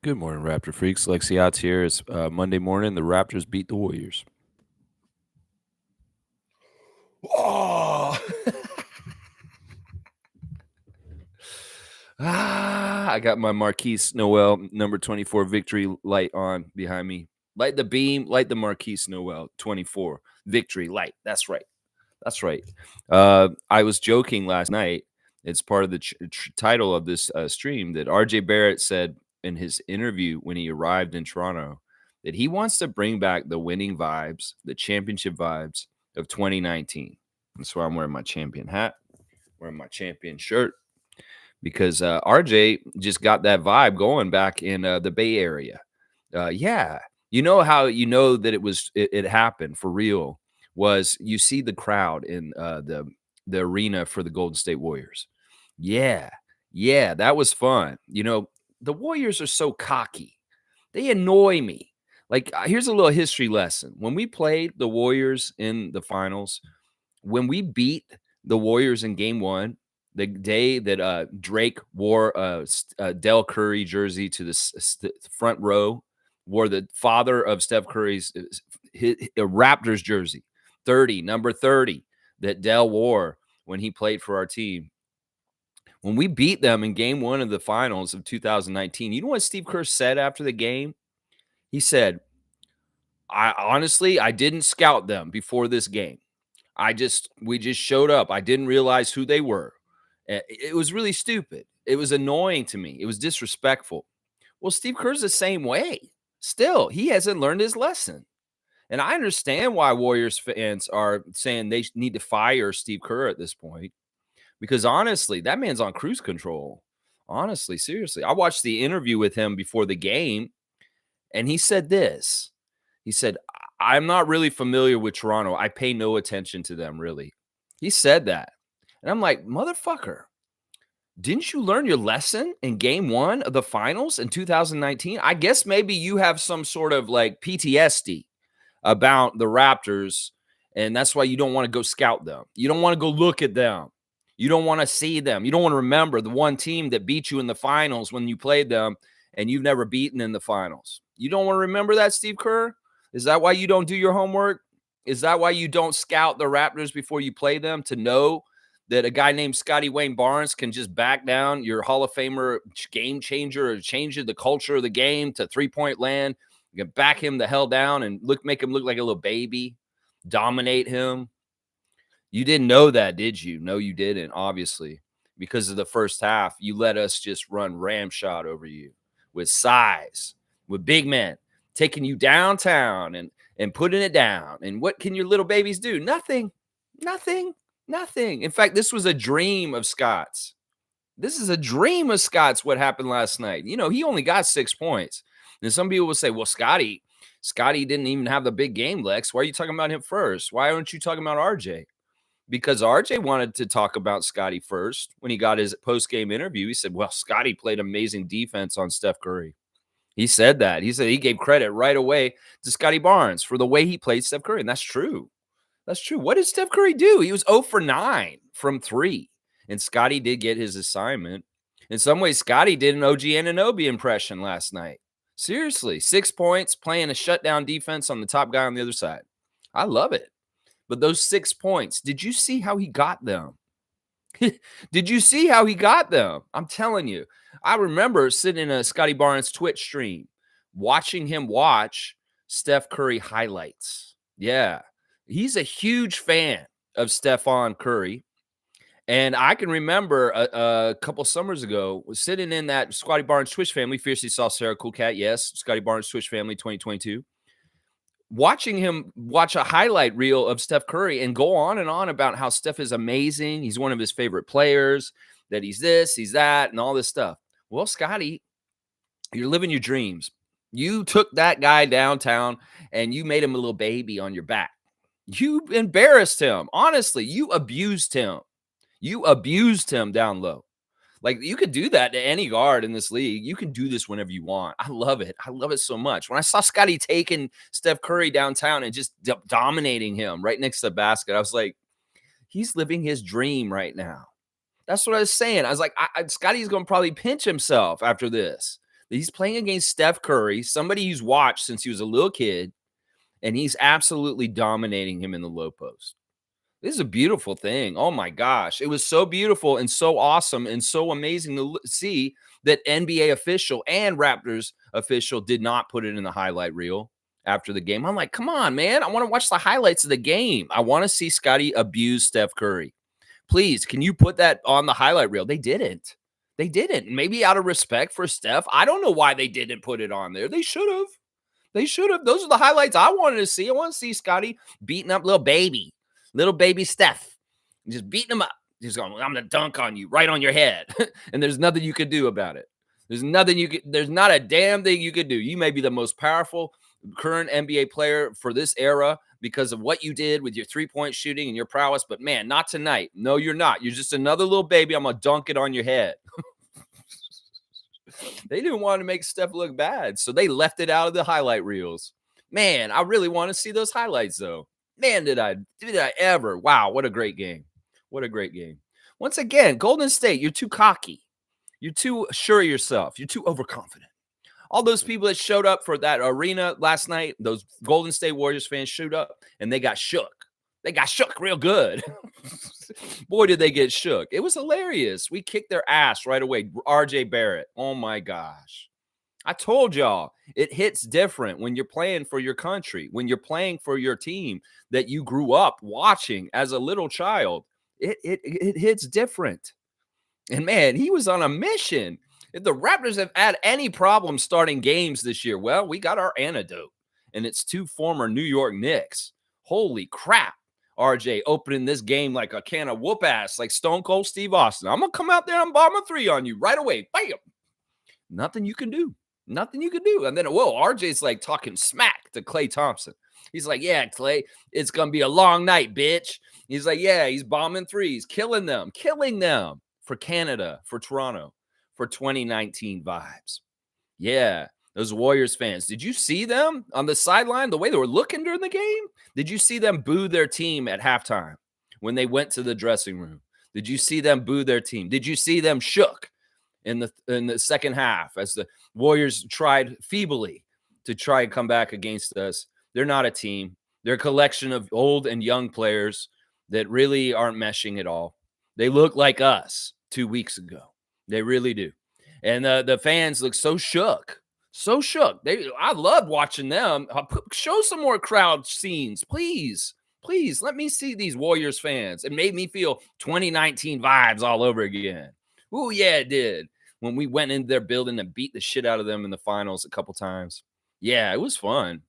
Good morning, Raptor freaks. Lexi Otts here. It's Monday morning. The Raptors beat the Warriors. Oh, I got my Marquise Noel number 24 victory light on behind me. Light the beam, light the Marquise Noel 24 victory light. That's right. That's right. I was joking last night. It's part of the title of this stream that RJ Barrett said in his interview when he arrived in Toronto that he wants to bring back the winning vibes, the championship vibes of 2019. That's why I'm wearing my champion hat, wearing my champion shirt, because RJ just got that vibe going back in the Bay Area. Yeah, you know how you know that it happened for real was you see the crowd in the arena for the Golden State Warriors. Yeah, yeah, that was fun. You know, the Warriors are so cocky. They annoy me. Like, here's a little history lesson. When we played the Warriors in the finals, when we beat the Warriors in game one, the day that Drake wore a Del Curry jersey to the front row, wore the father of Steph Curry's Raptors jersey, 30, number 30, that Dell wore when he played for our team. When we beat them in game one of the finals of 2019, you know what Steve Kerr said after the game? He said, I didn't scout them before this game. We just showed up. I didn't realize who they were. It was really stupid. It was annoying to me. It was disrespectful. Well, Steve Kerr's the same way. Still, he hasn't learned his lesson. And I understand why Warriors fans are saying they need to fire Steve Kerr at this point, because honestly, that man's on cruise control. Honestly, seriously. I watched the interview with him before the game, and he said this. He said, I'm not really familiar with Toronto. I pay no attention to them, really. He said that. And I'm like, motherfucker, didn't you learn your lesson in game one of the finals in 2019? I guess maybe you have some sort of like PTSD about the Raptors, and that's why you don't want to go scout them. You don't want to go look at them. You don't want to see them. You don't want to remember the one team that beat you in the finals when you played them and you've never beaten in the finals. You don't want to remember that, Steve Kerr? Is that why you don't do your homework? Is that why you don't scout the Raptors before you play them to know that a guy named Scotty Wayne Barnes can just back down your Hall of Famer game changer or change the culture of the game to three-point land? You can back him the hell down and make him look like a little baby, dominate him. You didn't know that, did you? No, you didn't, obviously. Because of the first half, you let us just run ramshot over you with size, with big men, taking you downtown and putting it down. And what can your little babies do? Nothing, nothing, nothing. In fact, this was a dream of Scott's. This is a dream of Scott's, what happened last night. You know, he only got 6 points. And some people will say, well, Scotty didn't even have the big game, Lex. Why are you talking about him first? Why aren't you talking about RJ? Because RJ wanted to talk about Scotty first when he got his post-game interview. He said, well, Scotty played amazing defense on Steph Curry. He said that. He said he gave credit right away to Scotty Barnes for the way he played Steph Curry. And that's true. That's true. What did Steph Curry do? He was 0 for 9 from 3. And Scotty did get his assignment. In some ways, Scotty did an OG Anunoby impression last night. Seriously, 6 points, playing a shutdown defense on the top guy on the other side. I love it. But those 6 points, did you see how he got them? Did you see how he got them? I'm telling you. I remember sitting in a Scotty Barnes Twitch stream, watching him watch Steph Curry highlights. Yeah, he's a huge fan of Stephon Curry. And I can remember a couple summers ago, was sitting in that Scotty Barnes Twitch family, Fiercely Saw Sarah Cool Cat, yes, Scotty Barnes Twitch family 2022. Watching him watch a highlight reel of Steph Curry and go on and on about how Steph is amazing. He's one of his favorite players, that he's this, he's that, and all this stuff. Well, Scotty, you're living your dreams. You took that guy downtown and you made him a little baby on your back. You embarrassed him. Honestly, you abused him. You abused him down low. Like, you could do that to any guard in this league. You can do this whenever you want. I love it. I love it so much. When I saw Scotty taking Steph Curry downtown and just dominating him right next to the basket, I was like, he's living his dream right now. That's what I was saying. I was like, Scotty's going to probably pinch himself after this. He's playing against Steph Curry, somebody he's watched since he was a little kid, and he's absolutely dominating him in the low post. This is a beautiful thing. Oh my gosh. It was so beautiful and so awesome and so amazing to see that NBA official and Raptors official did not put it in the highlight reel after the game. I'm like, come on, man. I want to watch the highlights of the game. I want to see Scotty abuse Steph Curry. Please, can you put that on the highlight reel? They didn't. They didn't. Maybe out of respect for Steph. I don't know why they didn't put it on there. They should have. They should have. Those are the highlights I wanted to see. I want to see Scotty beating up little baby Steph, just beating him up. Just going, I'm gonna dunk on you, right on your head, and there's nothing you could do about it. There's nothing you could. There's not a damn thing you could do. You may be the most powerful current NBA player for this era because of what you did with your 3-point shooting and your prowess, but man, not tonight. No, you're not. You're just another little baby. I'm gonna dunk it on your head. They didn't want to make Steph look bad, so they left it out of the highlight reels. Man, I really want to see those highlights, though. Man, did I ever. Wow, what a great game. What a great game. Once again, Golden State, you're too cocky. You're too sure of yourself. You're too overconfident. All those people that showed up for that arena last night, those Golden State Warriors fans showed up, and they got shook. They got shook real good. Boy, did they get shook. It was hilarious. We kicked their ass right away. RJ Barrett. Oh, my gosh. I told y'all, it hits different when you're playing for your country, when you're playing for your team that you grew up watching as a little child. It hits different. And, man, he was on a mission. If the Raptors have had any problem starting games this year, well, we got our antidote, and it's 2 former New York Knicks. Holy crap. RJ opening this game like a can of whoop ass, like Stone Cold Steve Austin. I'm going to come out there and bomb a 3 on you right away. Bam. Nothing you can do. Nothing you can do. And then, whoa, RJ's like talking smack to Klay Thompson. He's like, yeah, Klay, it's going to be a long night, bitch. He's like, yeah, he's bombing 3s, killing them for Canada, for Toronto, for 2019 vibes. Yeah, those Warriors fans. Did you see them on the sideline, the way they were looking during the game? Did you see them boo their team at halftime when they went to the dressing room? Did you see them boo their team? Did you see them shook in the second half as the Warriors tried feebly to try and come back against us? They're not a team. They're a collection of old and young players that really aren't meshing at all. They look like us 2 weeks ago. They really do. And the fans look so shook. So shook. I love watching them. Show some more crowd scenes, please. Please let me see these Warriors fans. It made me feel 2019 vibes all over again. Oh, yeah, it did. When we went into their building and beat the shit out of them in the finals a couple times. Yeah, it was fun.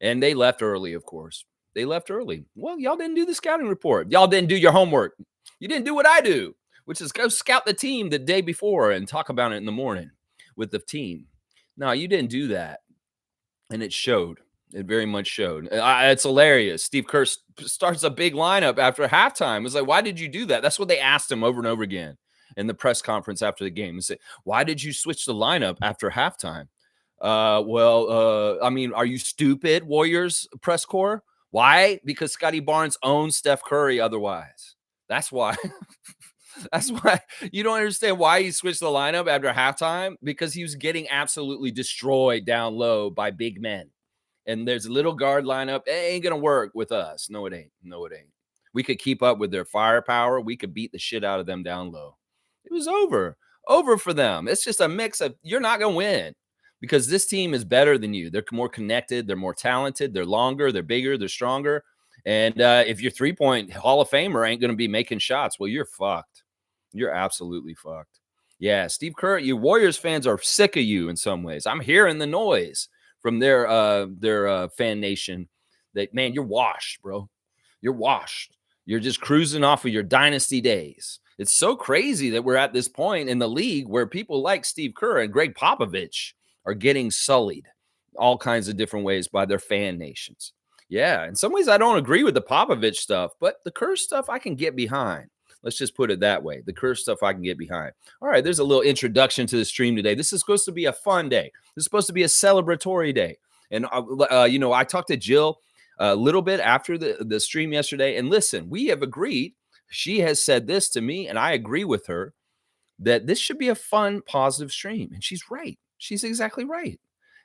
And they left early, of course. They left early. Well, y'all didn't do the scouting report. Y'all didn't do your homework. You didn't do what I do, which is go scout the team the day before and talk about it in the morning with the team. No, you didn't do that. And it showed. It very much showed. It's hilarious. Steve Kerr starts a big lineup after halftime. It's like, why did you do that? That's what they asked him over and over again in the press conference after the game. They said, why did you switch the lineup after halftime? I mean, are you stupid, Warriors press corps? Why? Because Scotty Barnes owns Steph Curry otherwise. That's why. That's why you don't understand why he switched the lineup after halftime, because he was getting absolutely destroyed down low by big men. And there's a little guard lineup. It ain't going to work with us. No, it ain't. No, it ain't. We could keep up with their firepower. We could beat the shit out of them down low. It was over for them. It's just a mix of you're not going to win because this team is better than you. They're more connected. They're more talented. They're longer. They're bigger. They're stronger. And if your 3-point Hall of Famer ain't going to be making shots, well, you're fucked. You're absolutely fucked. Yeah, Steve Kerr, you Warriors fans are sick of you in some ways. I'm hearing the noise from their fan nation that, man, you're washed, bro. You're washed. You're just cruising off of your dynasty days. It's so crazy that we're at this point in the league where people like Steve Kerr and Greg Popovich are getting sullied all kinds of different ways by their fan nations. Yeah, in some ways I don't agree with the Popovich stuff, but the Kerr stuff I can get behind. Let's just put it that way. The Kerr stuff I can get behind. All right, there's a little introduction to the stream today. This is supposed to be a fun day. This is supposed to be a celebratory day. And, I talked to Jill a little bit after the stream yesterday. And listen, we have agreed. She has said this to me, and I agree with her, that this should be a fun, positive stream. And she's right. She's exactly right.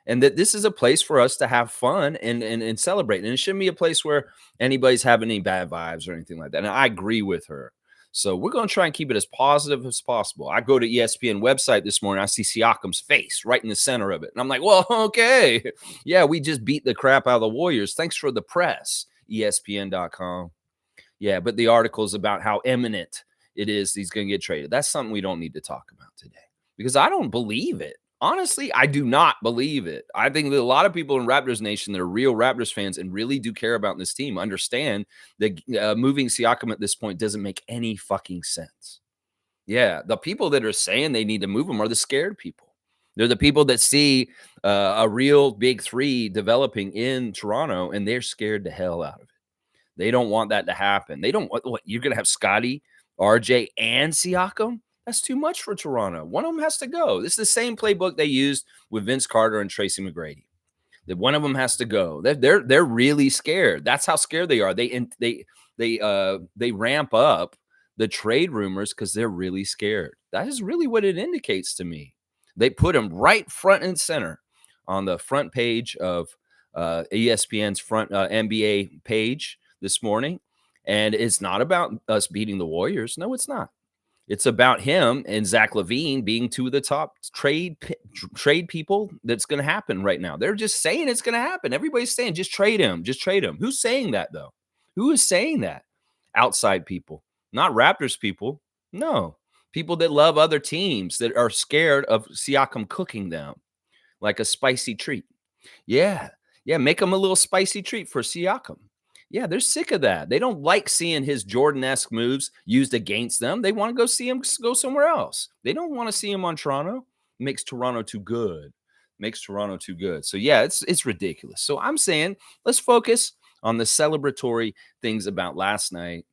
And that this is a place for us to have fun and celebrate. And it shouldn't be a place where anybody's having any bad vibes or anything like that. And I agree with her. So we're going to try and keep it as positive as possible. I go to ESPN website this morning. I see Siakam's face right in the center of it. And I'm like, well, okay. Yeah, we just beat the crap out of the Warriors. Thanks for the press, ESPN.com. Yeah, but the article is about how imminent it is he's going to get traded. That's something we don't need to talk about today because I don't believe it. Honestly, I do not believe it. I think that a lot of people in Raptors Nation that are real Raptors fans and really do care about this team understand that moving Siakam at this point doesn't make any fucking sense. Yeah, the people that are saying they need to move him are the scared people. They're the people that see a real big three developing in Toronto, and they're scared the hell out of it. They don't want that to happen. They don't what you're gonna have Scotty, RJ, and Siakam? That's too much for Toronto. One of them has to go. This is the same playbook they used with Vince Carter and Tracy McGrady. That one of them has to go. They're really scared. That's how scared they are. They ramp up the trade rumors because they're really scared. That is really what it indicates to me. They put him right front and center on the front page of ESPN's front NBA page this morning. And it's not about us beating the Warriors. No, it's not. It's about him and Zach LaVine being two of the top trade people that's going to happen right now. They're just saying it's going to happen. Everybody's saying just trade him, just trade him. Who's saying that though? Who is saying that? Outside people, not Raptors people. No, people that love other teams that are scared of Siakam cooking them like a spicy treat. Yeah. Yeah. Make them a little spicy treat for Siakam. Yeah, they're sick of that. They don't like seeing his Jordan-esque moves used against them. They want to go see him go somewhere else. They don't want to see him on Toronto. Makes Toronto too good. Makes Toronto too good. So yeah, it's ridiculous. So I'm saying let's focus on the celebratory things about last night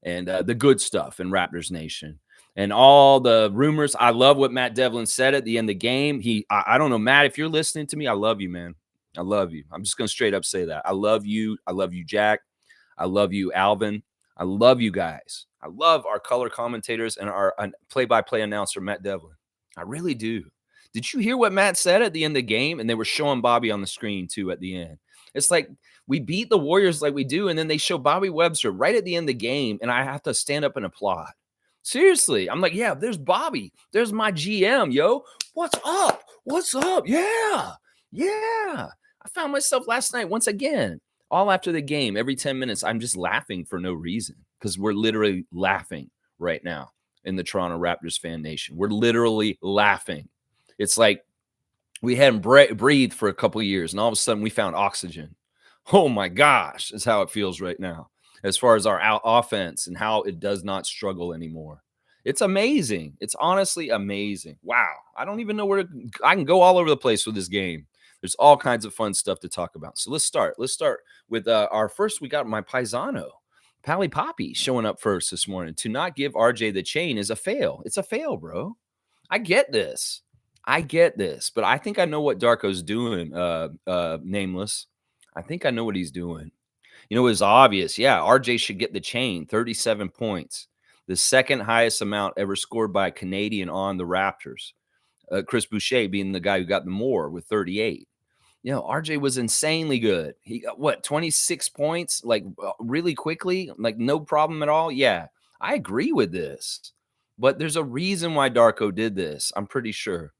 and the good stuff in Raptors Nation and all the rumors. I love what Matt Devlin said at the end of the game. I don't know, Matt, if you're listening to me, I love you, man. I love you. I'm just going to straight up say that. I love you. I love you, Jack. I love you, Alvin. I love you guys. I love our color commentators and our play-by-play announcer, Matt Devlin. I really do. Did you hear what Matt said at the end of the game? And they were showing Bobby on the screen too at the end. It's like we beat the Warriors like we do, and then they show Bobby Webster right at the end of the game, and I have to stand up and applaud. Seriously. I'm like, yeah, there's Bobby. There's my GM, yo. What's up? What's up? Yeah. Yeah. I found myself last night once again, all after the game, every 10 minutes, I'm just laughing for no reason because we're literally laughing right now in the Toronto Raptors fan nation. We're literally laughing. It's like we hadn't breathed for a couple of years, and all of a sudden we found oxygen. Oh my gosh, is how it feels right now as far as our offense and how it does not struggle anymore. It's amazing. It's honestly amazing. Wow. I don't even know I can go all over the place with this game. There's all kinds of fun stuff to talk about. So let's start. Let's start with our first. We got my paisano, Pally Poppy, showing up first this morning. To not give RJ the chain is a fail. It's a fail, bro. I get this. But I think I know what Darko's doing, Nameless. I think I know what he's doing. You know, it was obvious. Yeah, RJ should get the chain, 37 points, the second highest amount ever scored by a Canadian on the Raptors. Chris Boucher being the guy who got the more with 38. You know, RJ was insanely good. He got 26 points, like really quickly, like no problem at all. Yeah, I agree with this. But there's a reason why Darko did this, I'm pretty sure.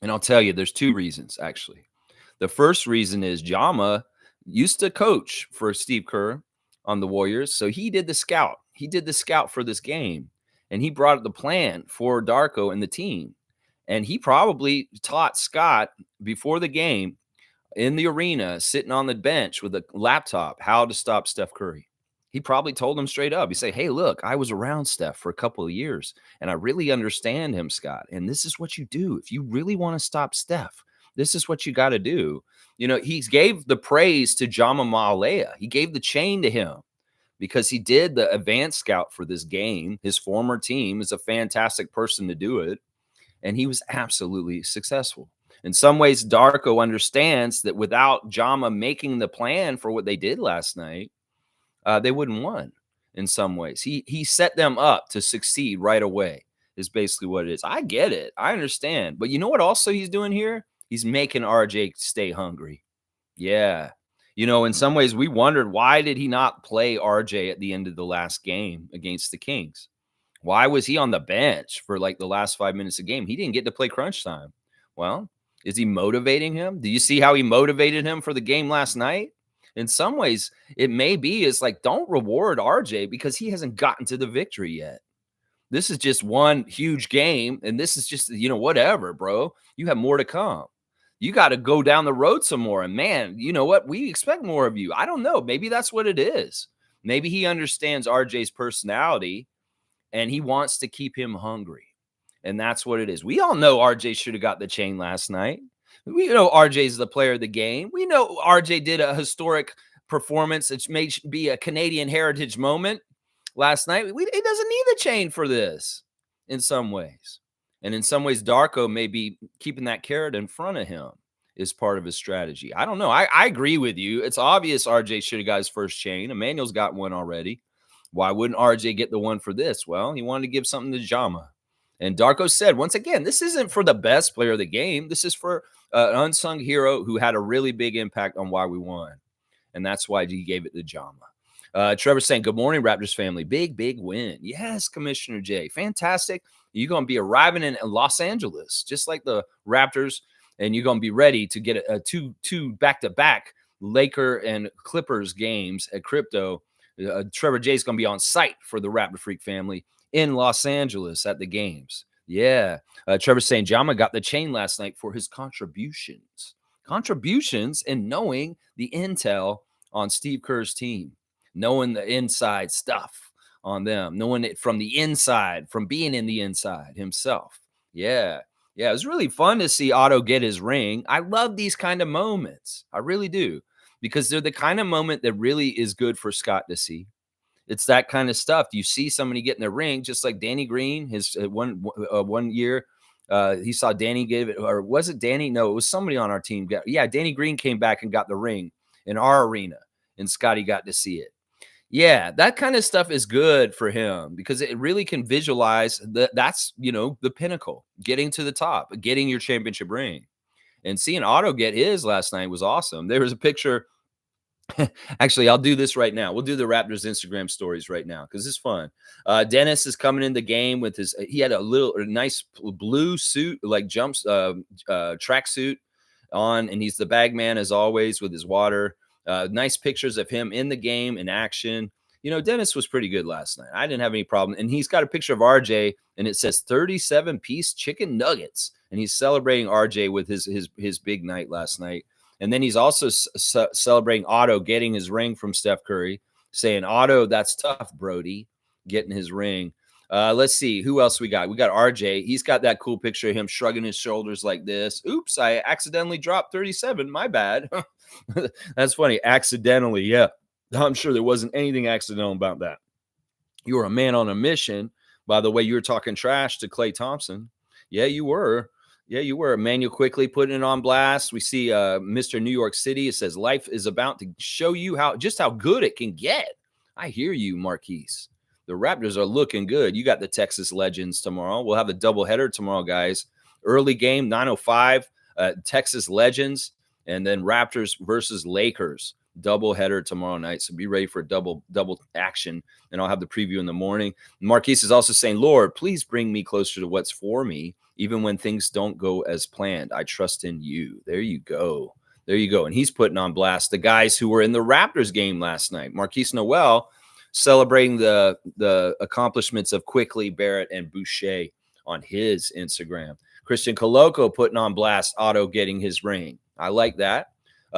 And I'll tell you, there's two reasons, actually. The first reason is Jama used to coach for Steve Kerr on the Warriors. So he did the scout. He did the scout for this game. And he brought the plan for Darko and the team. And he probably taught Scott before the game in the arena, sitting on the bench with a laptop, how to stop Steph Curry. He probably told him straight up. He say, hey, look, I was around Steph for a couple of years, and I really understand him, Scott. And this is what you do. If you really want to stop Steph, this is what you got to do. You know, he gave the praise to Jama Maalea. He gave the chain to him because he did the advanced scout for this game. His former team is a fantastic person to do it. And he was absolutely successful. In some ways, Darko understands that without Jama making the plan for what they did last night, they wouldn't won. In some ways, he set them up to succeed right away. is basically what it is. I get it. I understand. But you know what also he's doing here? He's making RJ stay hungry. Yeah. In some ways we wondered, why did he not play RJ at the end of the last game against the Kings? Why was he on the bench for like the last 5 minutes of game? He didn't get to play crunch time. Well, is he motivating him? Do you see how he motivated him for the game last night? In some ways, it may be is like, don't reward RJ because he hasn't gotten to the victory yet. This is just one huge game, and this is just, whatever, bro. You have more to come. You got to go down the road some more. And man, you know what? We expect more of you. I don't know. Maybe that's what it is. Maybe he understands RJ's personality and he wants to keep him hungry. And that's what it is. We all know RJ should have got the chain last night. We know RJ's the player of the game. We know RJ did a historic performance. It may be a Canadian heritage moment last night. He doesn't need the chain for this in some ways. And in some ways, Darko may be keeping that carrot in front of him is part of his strategy. I don't know. I agree with you. It's obvious RJ should have got his first chain. Emmanuel's got one already. Why wouldn't RJ get the one for this? Well, he wanted to give something to Jama. And Darko said, once again, this isn't for the best player of the game. This is for an unsung hero who had a really big impact on why we won. And that's why he gave it to Jama. Trevor's saying, good morning, Raptors family. Big, big win. Yes, Commissioner J. Fantastic. You're going to be arriving in Los Angeles, just like the Raptors, and you're going to be ready to get a two back-to-back Laker and Clippers games at Crypto. Trevor J is going to be on site for the Raptor Freak family in Los Angeles at the games. Yeah. Trevor's saying Jama got the chain last night for his contributions. Contributions and knowing the intel on Steve Kerr's team, knowing the inside stuff on them, knowing it from the inside, from being in the inside himself. Yeah. Yeah. It was really fun to see Otto get his ring. I love these kind of moments. I really do, because they're the kind of moment that really is good for Scott to see. It's that kind of stuff. You see somebody get in the ring, just like Danny Green, his one year, he saw Danny give it, or was it Danny? No, it was somebody on our team. Yeah, Danny Green came back and got the ring in our arena, and Scotty got to see it. Yeah, that kind of stuff is good for him because it really can visualize that's, the pinnacle, getting to the top, getting your championship ring. And seeing Otto get his last night was awesome. There was a picture. Actually, I'll do this right now. We'll do the Raptors Instagram stories right now because it's fun. Dennis is coming in the game with he had a nice blue suit, like track suit on, and he's the bag man as always with his water. Nice pictures of him in the game in action. Dennis was pretty good last night. I didn't have any problem. And he's got a picture of RJ, and it says 37-piece chicken nuggets, and he's celebrating RJ with his big night last night. And then he's also celebrating Otto getting his ring from Steph Curry, saying, Otto, that's tough, Brody, getting his ring. Let's see. Who else we got? We got RJ. He's got that cool picture of him shrugging his shoulders like this. Oops, I accidentally dropped 37. My bad. That's funny. Accidentally. Yeah. I'm sure there wasn't anything accidental about that. You were a man on a mission. By the way, you were talking trash to Klay Thompson. Yeah, you were. Yeah, you were. Emmanuel quickly putting it on blast. We see Mr. New York City. It says life is about to show you how good it can get. I hear you, Marquise. The Raptors are looking good. You got the Texas Legends tomorrow. We'll have a doubleheader tomorrow, guys. Early game, 9:05, Texas Legends, and then Raptors versus Lakers. Doubleheader tomorrow night. So be ready for double action. And I'll have the preview in the morning. Marquise is also saying, Lord, please bring me closer to what's for me, even when things don't go as planned. I trust in you. There you go. There you go. And he's putting on blast the guys who were in the Raptors game last night. Marquise Noel celebrating the accomplishments of Quickly, Barrett, and Boucher on his Instagram. Christian Coloco putting on blast Otto getting his ring. I like that.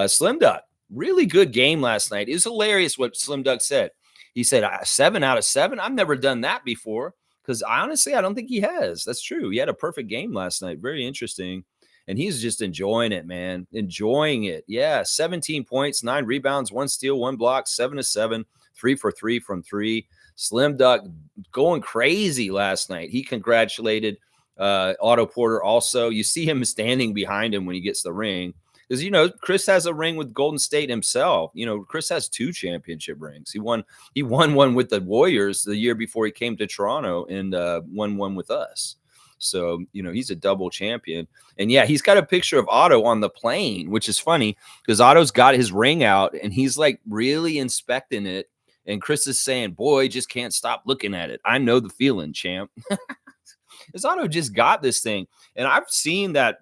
Slim Duck, really good game last night. It was hilarious what Slim Duck said. He said, 7 out of 7. I've never done that before, because honestly, I don't think he has. That's true. He had a perfect game last night. Very interesting. And he's just enjoying it, man. Enjoying it. Yeah, 17 points, 9 rebounds, 1 steal, 1 block, 7 of 7, 3 for 3 from 3. Slim Duck going crazy last night. He congratulated Otto Porter also. You see him standing behind him when he gets the ring. Because Chris has a ring with Golden State himself. Chris has 2 championship rings. He won one with the Warriors the year before he came to Toronto, and won one with us. So he's a double champion. And yeah, he's got a picture of Otto on the plane, which is funny because Otto's got his ring out and he's like really inspecting it. And Chris is saying, "Boy, just can't stop looking at it. I know the feeling, champ." Otto just got this thing, and I've seen that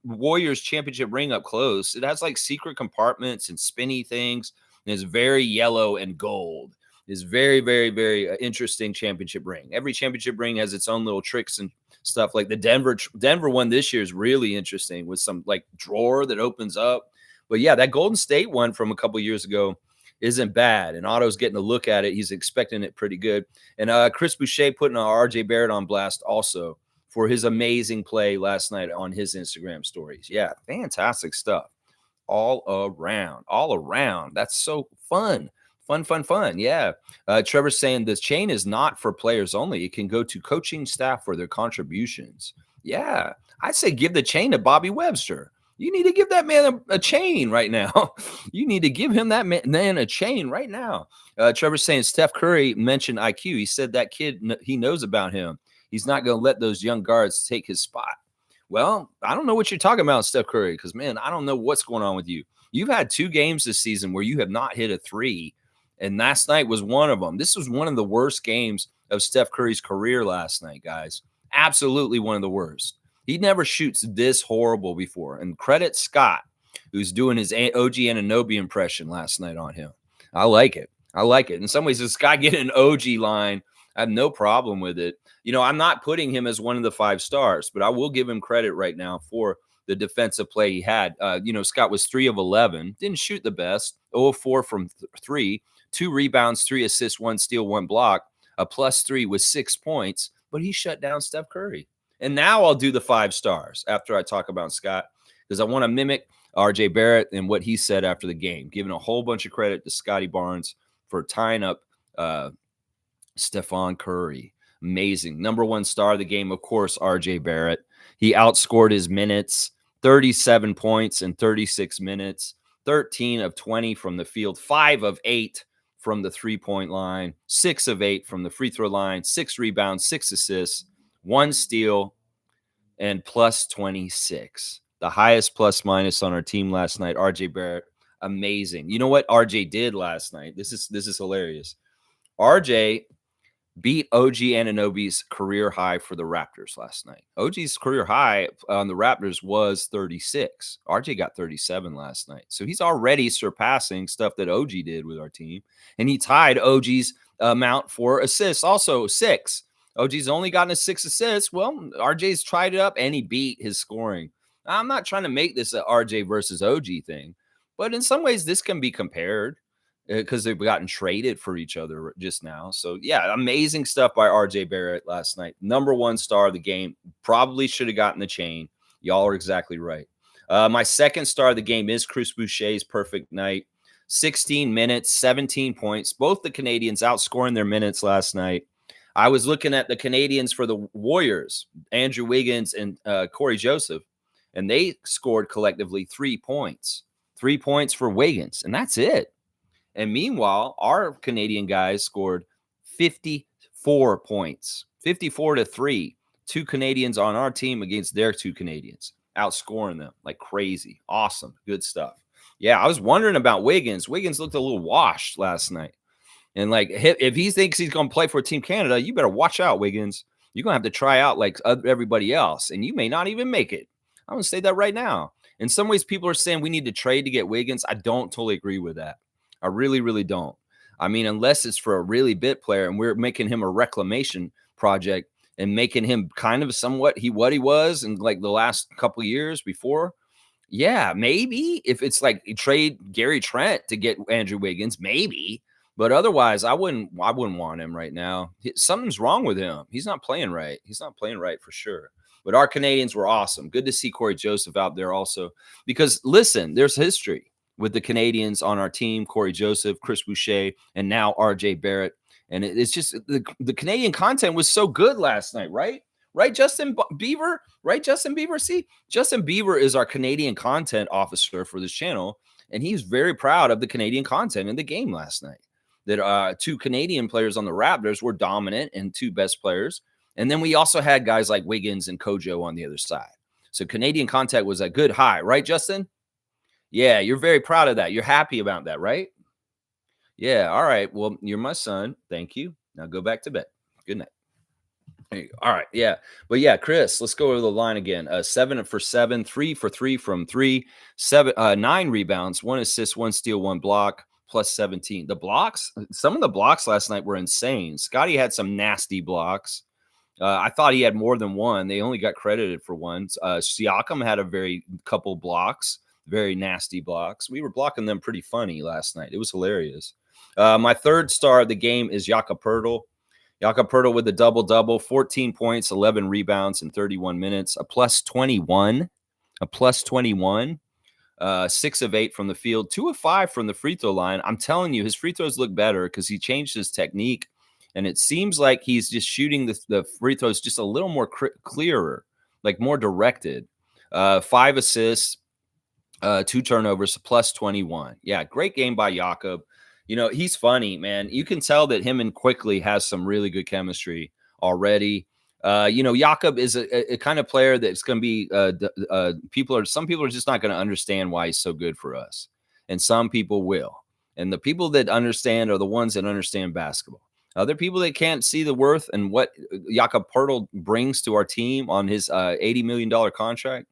Warriors championship ring up close. It has like secret compartments and spinny things, and it's very yellow and gold. It's very, very, very interesting championship ring. Every championship ring has its own little tricks and stuff. Like the Denver one this year is really interesting with some like drawer that opens up. But yeah, that Golden State one from a couple years ago isn't bad, and Otto's getting a look at it. He's expecting it pretty good. And Chris Boucher putting RJ Barrett on blast also for his amazing play last night on his Instagram stories. Yeah, fantastic stuff all around. That's so fun. Fun. Yeah. Trevor's saying this chain is not for players only. It can go to coaching staff for their contributions. Yeah. I say give the chain to Bobby Webster. You need to give that man a chain right now. You need to give him that man a chain right now. Trevor's saying Steph Curry mentioned IQ. He said that kid, he knows about him. He's not going to let those young guards take his spot. Well, I don't know what you're talking about, Steph Curry, because, man, I don't know what's going on with you. You've had 2 games this season where you have not hit a 3, and last night was one of them. This was one of the worst games of Steph Curry's career last night, guys. Absolutely one of the worst. He never shoots this horrible before. And credit Scott, who's doing his OG Anunoby impression last night on him. I like it. In some ways, this guy getting an OG line, I have no problem with it. I'm not putting him as one of the 5 stars, but I will give him credit right now for the defensive play he had. Scott was 3 of 11, didn't shoot the best, 0 of 4 from 3, 2 rebounds, 3 assists, 1 steal, 1 block, a +3 with 6 points, but he shut down Steph Curry. And now I'll do the 5 stars after I talk about Scott, because I want to mimic RJ Barrett and what he said after the game, giving a whole bunch of credit to Scotty Barnes for tying up Stephon Curry. Amazing. Number 1 star of the game, of course, RJ Barrett. He outscored his minutes, 37 points in 36 minutes, 13 of 20 from the field, 5 of 8 from the 3-point line, 6 of 8 from the free throw line, 6 rebounds, 6 assists, 1 steal, and +26. The highest plus-minus on our team last night. RJ Barrett, amazing. You know what RJ did last night? This is hilarious. RJ beat OG Anunoby's career high for the Raptors last night. OG's career high on the Raptors was 36. RJ got 37 last night. So he's already surpassing stuff that OG did with our team. And he tied OG's amount for assists, also 6. OG's only gotten a 6 assists. Well, RJ's tried it up and he beat his scoring. I'm not trying to make this a RJ versus OG thing, but in some ways this can be compared because they've gotten traded for each other just now. So yeah, amazing stuff by RJ Barrett last night. Number 1 star of the game. Probably should have gotten the chain. Y'all are exactly right. My second star of the game is Chris Boucher's perfect night. 16 minutes, 17 points. Both the Canadians outscoring their minutes last night. I was looking at the Canadians for the Warriors, Andrew Wiggins and Corey Joseph, and they scored collectively 3 points. 3 points for Wiggins, and that's it. And meanwhile, our Canadian guys scored 54 points, 54-3. 2 Canadians on our team against their 2 Canadians, outscoring them like crazy. Awesome. Good stuff. Yeah, I was wondering about Wiggins. Wiggins looked a little washed last night. And like, if he thinks he's going to play for Team Canada, you better watch out, Wiggins. You're going to have to try out like everybody else, and you may not even make it. I'm going to say that right now. In some ways, people are saying we need to trade to get Wiggins. I don't totally agree with that. I really, really don't. I mean, unless it's for a really bit player and we're making him a reclamation project and making him kind of somewhat what he was in like the last couple of years before. Yeah, maybe if it's like trade Gary Trent to get Andrew Wiggins, maybe. But otherwise, I wouldn't want him right now. Something's wrong with him. He's not playing right. He's not playing right for sure. But our Canadians were awesome. Good to see Corey Joseph out there also. Because listen, there's history with the Canadians on our team, Corey Joseph, Chris Boucher, and now RJ Barrett. And it's just the Canadian content was so good last night, right? Right, Beaver? Right, Justin Beaver? See, Justin Beaver is our Canadian content officer for this channel, and he's very proud of the Canadian content in the game last night. That two Canadian players on the Raptors were dominant and two best players. And then we also had guys like Wiggins and Kojo on the other side. So Canadian content was a good high, right, Justin? Yeah, you're very proud of that. You're happy about that, right? Yeah. All right. Well, you're my son. Thank you. Now go back to bed. Good night. There you go. All right. Yeah. But yeah, Chris, let's go over the line again. 7 for 7, 3 for 3 from 3, 9 rebounds, 1 assist, 1 steal, 1 block, plus 17. The blocks, some of the blocks last night were insane. Scotty had some nasty blocks. I thought he had more than one. They only got credited for one. Siakam had a very couple blocks, very nasty blocks. We were blocking them pretty funny last night. It was hilarious. My third star of the game is Jakob Poeltl. Jakob Poeltl with a double-double, 14 points, 11 rebounds in 31 minutes, a plus 21, 6 of 8 from the field, 2 of 5 from the free throw line. I'm telling you, his free throws look better because he changed his technique, and it seems like he's just shooting the free throws just a little more clearer, like more directed. 5 assists, 2 turnovers, plus 21. Yeah, great game by Jakob. You know, he's funny, man. You can tell that him and Quickly has some really good chemistry already. You know, Jakob is a kind of player that's going to be some people are just not going to understand why he's so good for us, and some people will. And the people that understand are the ones that understand basketball. Other people that can't see the worth and what Jakob Poeltl brings to our team on his $80 million contract,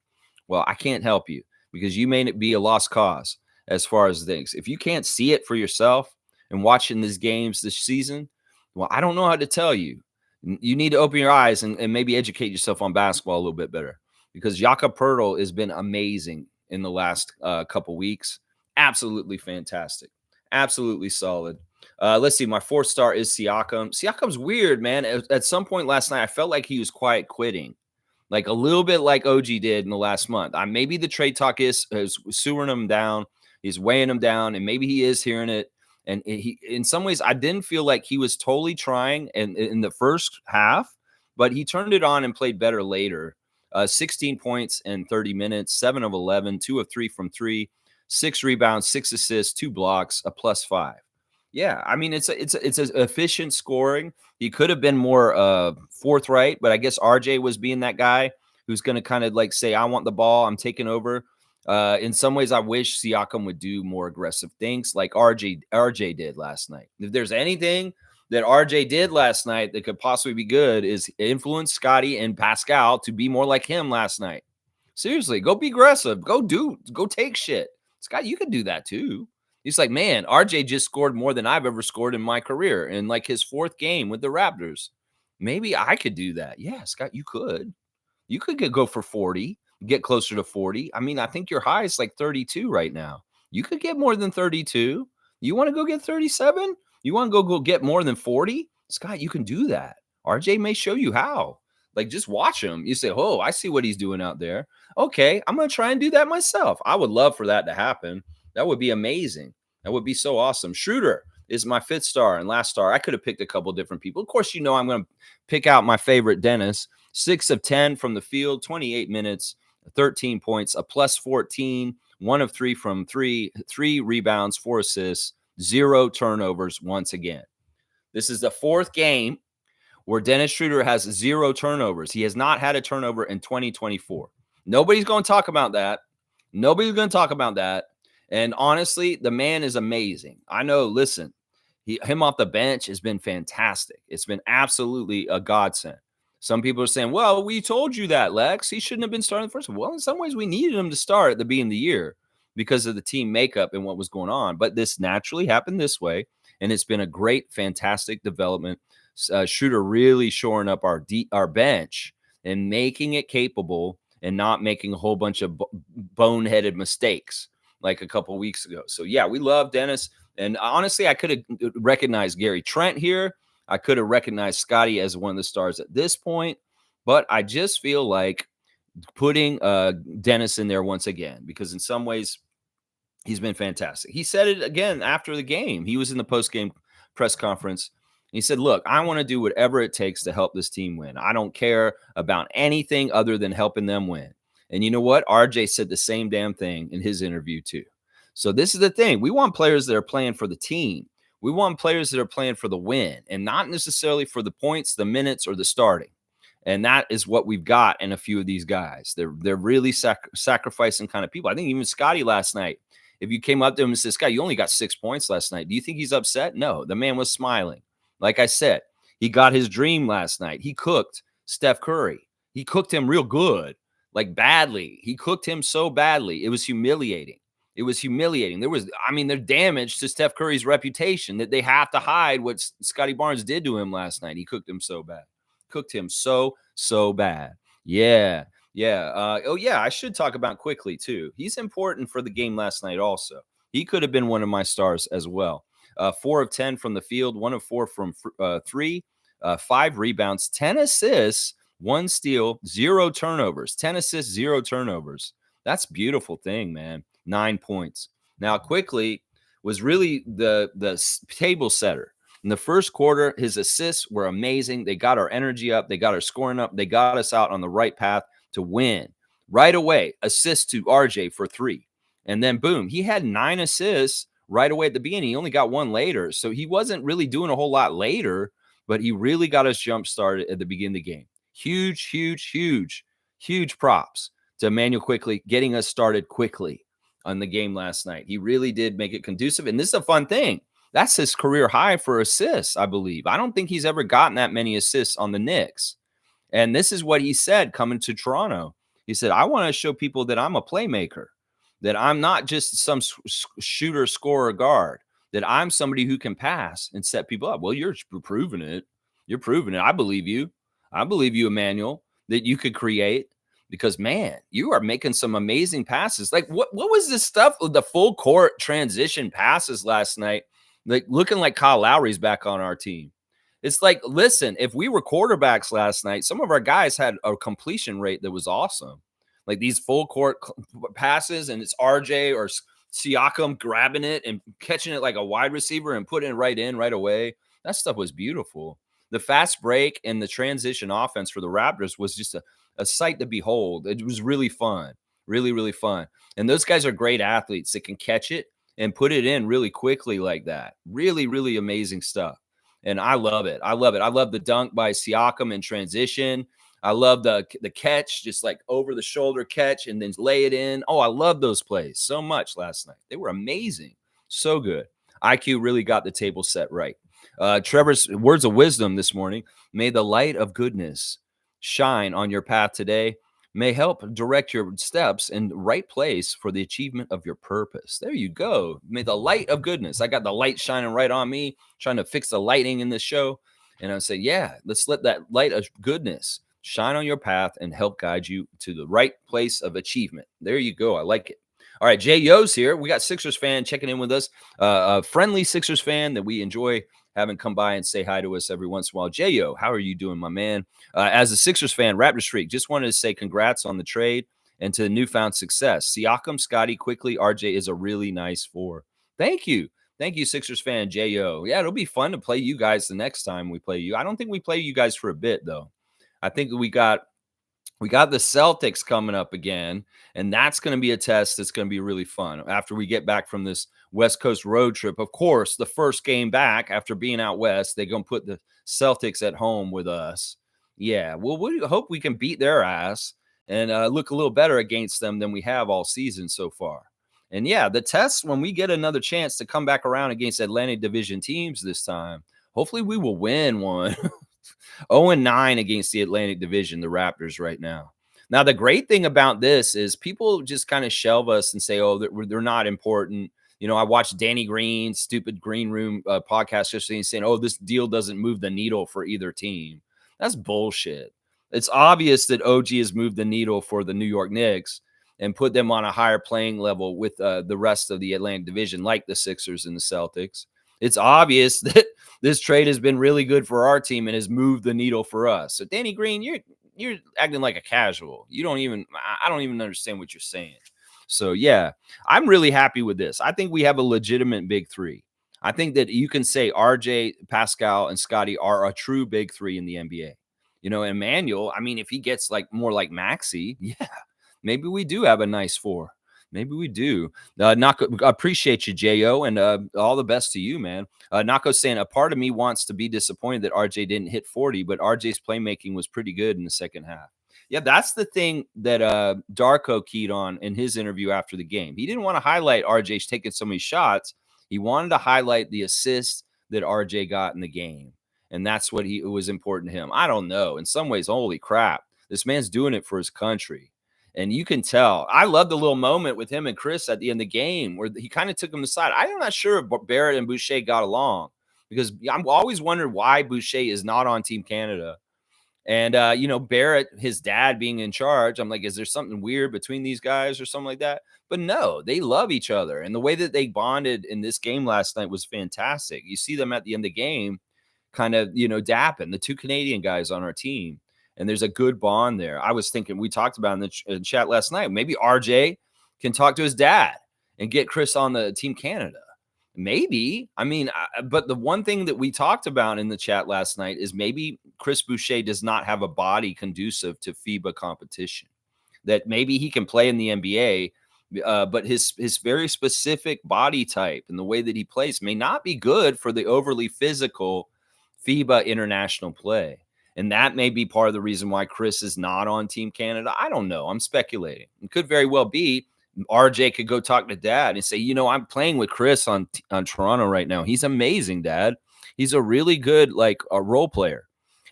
well, I can't help you because you may be a lost cause as far as things. If you can't see it for yourself and watching these games this season, well, I don't know how to tell you. You need to open your eyes and maybe educate yourself on basketball a little bit better because Jakob Poeltl has been amazing in the last couple weeks. Absolutely fantastic. Absolutely solid. Let's see. My 4th star is Siakam. Siakam's weird, man. At some point last night, I felt like he was quiet quitting. Like a little bit like OG did in the last month. Maybe the trade talk is sewering him down. He's weighing him down, and maybe he is hearing it. And he, in some ways, I didn't feel like he was totally trying in the first half, but he turned it on and played better later. 16 points in 30 minutes, 7 of 11, 2 of 3 from 3, 6 rebounds, 6 assists, 2 blocks, a plus 5. Yeah, I mean it's an efficient scoring. He could have been more forthright, but I guess RJ was being that guy who's going to kind of like say, "I want the ball, I'm taking over." In some ways, I wish Siakam would do more aggressive things like RJ did last night. If there's anything that RJ did last night that could possibly be good, is influence Scotty and Pascal to be more like him last night. Seriously, go be aggressive. Go take shit. Scott, you could do that too. He's like, man, RJ just scored more than I've ever scored in my career in like his 4th game with the Raptors. Maybe I could do that. Yeah, Scott, you could. You could go for 40, get closer to 40. I mean, I think your high is like 32 right now. You could get more than 32. You want to go get 37? You want to go get more than 40? Scott, you can do that. RJ may show you how. Like, just watch him. You say, oh, I see what he's doing out there. Okay, I'm going to try and do that myself. I would love for that to happen. That would be amazing. That would be so awesome. Schroeder is my 5th star and last star. I could have picked a couple different people. Of course, you know I'm going to pick out my favorite Dennis. 6 of 10 from the field, 28 minutes, 13 points, a plus 14, 1 of 3 from 3, 3 rebounds, 4 assists, 0 turnovers once again. This is the 4th game where Dennis Schroeder has 0 turnovers. He has not had a turnover in 2024. Nobody's going to talk about that. Nobody's going to talk about that. And honestly, the man is amazing. I know, listen, him off the bench has been fantastic. It's been absolutely a godsend. Some people are saying, well, we told you that, Lex. He shouldn't have been starting the first one. Well, in some ways, we needed him to start at the beginning of the year because of the team makeup and what was going on. But this naturally happened this way, and it's been a great, fantastic development. Schroeder really shoring up our bench and making it capable and not making a whole bunch of boneheaded mistakes like a couple weeks ago. So, yeah, we love Dennis. And honestly, I could have recognized Gary Trent here. I could have recognized Scotty as one of the stars at this point. But I just feel like putting Dennis in there once again, because in some ways, he's been fantastic. He said it again after the game. He was in the post-game press conference. He said, look, I want to do whatever it takes to help this team win. I don't care about anything other than helping them win. And you know what? RJ said the same damn thing in his interview, too. So this is the thing. We want players that are playing for the team. We want players that are playing for the win and not necessarily for the points, the minutes, or the starting. And that is what we've got in a few of these guys. They're really sacrificing kind of people. I think even Scotty last night, if you came up to him and said, Scott, you only got 6 points last night. Do you think he's upset? No, the man was smiling. Like I said, he got his dream last night. He cooked Steph Curry. He cooked him real good, like badly. He cooked him so badly. It was humiliating. It was humiliating. They're damage to Steph Curry's reputation that they have to hide what Scotty Barnes did to him last night. He cooked him so bad. Cooked him so bad. Yeah. Yeah. I should talk about quickly, too. He's important for the game last night also. He could have been one of my stars as well. 4 of 10 from the field, 1 of 4 from 3, 5 rebounds, 10 assists, 1 steal, 0 turnovers. 10 assists, 0 turnovers. That's a beautiful thing, man. 9 points. Now, quickly was really the table setter. In the first quarter, his assists were amazing. They got our energy up. They got our scoring up. They got us out on the right path to win. Right away, assist to RJ for 3. And then, boom, he had 9 assists right away at the beginning. He only got 1 later. So he wasn't really doing a whole lot later, but he really got us jump started at the beginning of the game. Huge props to Emmanuel Quickly getting us started quickly on the game last night. He really did make it conducive. And this is a fun thing. That's his career high for assists, I believe. I don't think he's ever gotten that many assists on the Knicks. And this is what he said coming to Toronto. He said, I want to show people that I'm a playmaker, that I'm not just some shooter, scorer, guard, that I'm somebody who can pass and set people up. Well, you're proving it. You're proving it. I believe you. I believe you, Emmanuel, that you could create. Because, man, you are making some amazing passes. Like, what was this stuff with the full court transition passes last night? Like, looking like Kyle Lowry's back on our team. It's like, listen, if we were quarterbacks last night, some of our guys had a completion rate that was awesome. Like these full court passes, and it's RJ or Siakam grabbing it and catching it like a wide receiver and putting it right in right away. That stuff was beautiful. The fast break and the transition offense for the Raptors was just a sight to behold. It was really fun, really fun. And those guys are great athletes that can catch it and put it in really quickly like that. Really amazing stuff. And I love it. I love the dunk by Siakam in transition. I love the catch, just like over the shoulder catch and then lay it in. Oh, I love those plays so much last night. They were amazing. So good. IQ really got the table set right. Trevor's words of wisdom this morning. May the light of goodness shine on your path today. May help direct your steps in the right place for the achievement of your purpose. There you go. May the light of goodness. I got the light shining right on me, trying to fix the lighting in this show. And I say, yeah, let's let that light of goodness shine on your path and help guide you to the right place of achievement. There you go. I like it. All right, Jay Yo's here. We got Sixers fan checking in with us, a friendly Sixers fan that we enjoy having come by and say hi to us every once in a while. Jay Yo, how are you doing, my man? As a Sixers fan, Raptor Streak, just wanted to say congrats on the trade and to the newfound success. Siakam, Scotty, quickly, RJ is a really nice 4. Thank you. Thank you, Sixers fan, Jay Yo. Yeah, it'll be fun to play you guys the next time we play you. I don't think we play you guys for a bit, though. I think we got the Celtics coming up again, and that's going to be a test that's going to be really fun after we get back from this West Coast road trip. Of course, the first game back after being out west, they're going to put the Celtics at home with us. Yeah, well, we hope we can beat their ass and look a little better against them than we have all season so far. And yeah, the test when we get another chance to come back around against Atlantic Division teams this time, hopefully we will win one. 0-9 against the Atlantic Division, the Raptors right now. Now, the great thing about this is people just kind of shelve us and say, oh, they're not important. You know, I watched Danny Green's stupid Green Room podcast yesterday saying, oh, this deal doesn't move the needle for either team. That's bullshit. It's obvious that OG has moved the needle for the New York Knicks and put them on a higher playing level with the rest of the Atlantic Division, like the Sixers and the Celtics. It's obvious that this trade has been really good for our team and has moved the needle for us. So, Danny Green, you're acting like a casual. I don't even understand what you're saying. So, yeah, I'm really happy with this. I think we have a legitimate big 3. I think that you can say RJ, Pascal, and Scotty are a true big three in the NBA. You know, Emmanuel, I mean, if he gets like more like Maxi, yeah, maybe we do have a nice four. Maybe we do. Nako, appreciate you, Jo, and all the best to you, man. Nako saying a part of me wants to be disappointed that RJ didn't hit 40, but RJ's playmaking was pretty good in the second half. Yeah, that's the thing that Darko keyed on in his interview after the game. He didn't want to highlight RJ's taking so many shots. He wanted to highlight the assists that RJ got in the game. And that's what it was important to him. I don't know. In some ways, holy crap, this man's doing it for his country. And you can tell. I love the little moment with him and Chris at the end of the game where he kind of took him aside. I'm not sure if Barrett and Boucher got along because I'm always wondering why Boucher is not on Team Canada. And, you know, Barrett, his dad being in charge, I'm like, is there something weird between these guys or something like that? But no, they love each other. And the way that they bonded in this game last night was fantastic. You see them at the end of the game kind of, you know, dapping the two Canadian guys on our team. And there's a good bond there. I was thinking, we talked about in the chat last night, maybe RJ can talk to his dad and get Chris on the Team Canada. Maybe. I mean, but the one thing that we talked about in the chat last night is maybe Chris Boucher does not have a body conducive to FIBA competition. That maybe he can play in the NBA, but his very specific body type and the way that he plays may not be good for the overly physical FIBA international play. And that may be part of the reason why Chris is not on Team Canada. I don't know. I'm speculating. It could very well be RJ could go talk to dad and say, you know, I'm playing with Chris on Toronto right now. He's amazing, dad. He's a really good, like, a role player.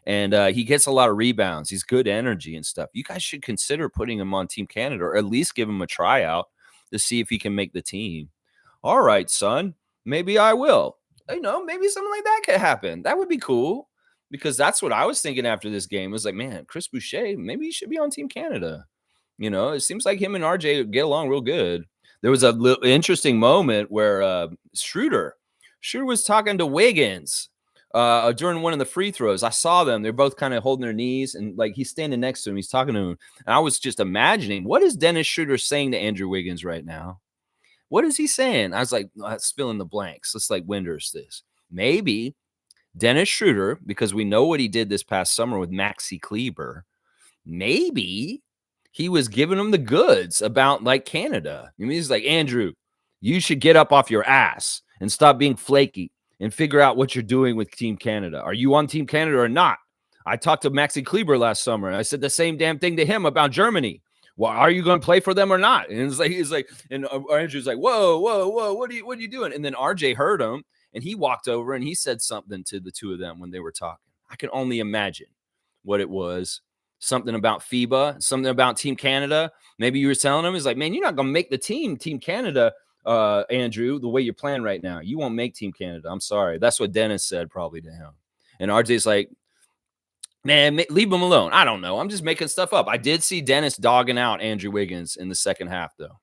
And he gets a lot of rebounds. He's good energy and stuff. You guys should consider putting him on Team Canada or at least give him a tryout to see if he can make the team. All right, son. Maybe I will. You know, maybe something like that could happen. That would be cool because that's what I was thinking after this game. It was like, man, Chris Boucher, maybe he should be on Team Canada. You know, it seems like him and RJ get along real good. There was a interesting moment where Schroeder was talking to Wiggins during one of the free throws. I saw them. They're both kind of holding their knees and like he's standing next to him. He's talking to him. And I was just imagining, what is Dennis Schroeder saying to Andrew Wiggins right now? What is he saying? I was like, let's fill in the blanks. Let's like Winders this. Maybe Dennis Schroeder, because we know what he did this past summer with Maxi Kleber, maybe he was giving him the goods about like Canada. I mean, he's like, Andrew, you should get up off your ass and stop being flaky and figure out what you're doing with Team Canada. Are you on Team Canada or not? I talked to Maxi Kleber last summer. And I said the same damn thing to him about Germany. Well, are you going to play for them or not? And it's like, he's like, and Andrew's like, whoa, what are you doing? And then RJ heard him and he walked over and he said something to the two of them when they were talking. I can only imagine what it was. Something about FIBA, something about Team Canada. Maybe you were telling him, he's like, man, you're not going to make the Team Canada, Andrew, the way you're playing right now. You won't make Team Canada. I'm sorry. That's what Dennis said probably to him. And RJ's like, man, leave him alone. I don't know. I'm just making stuff up. I did see Dennis dogging out Andrew Wiggins in the second half, though.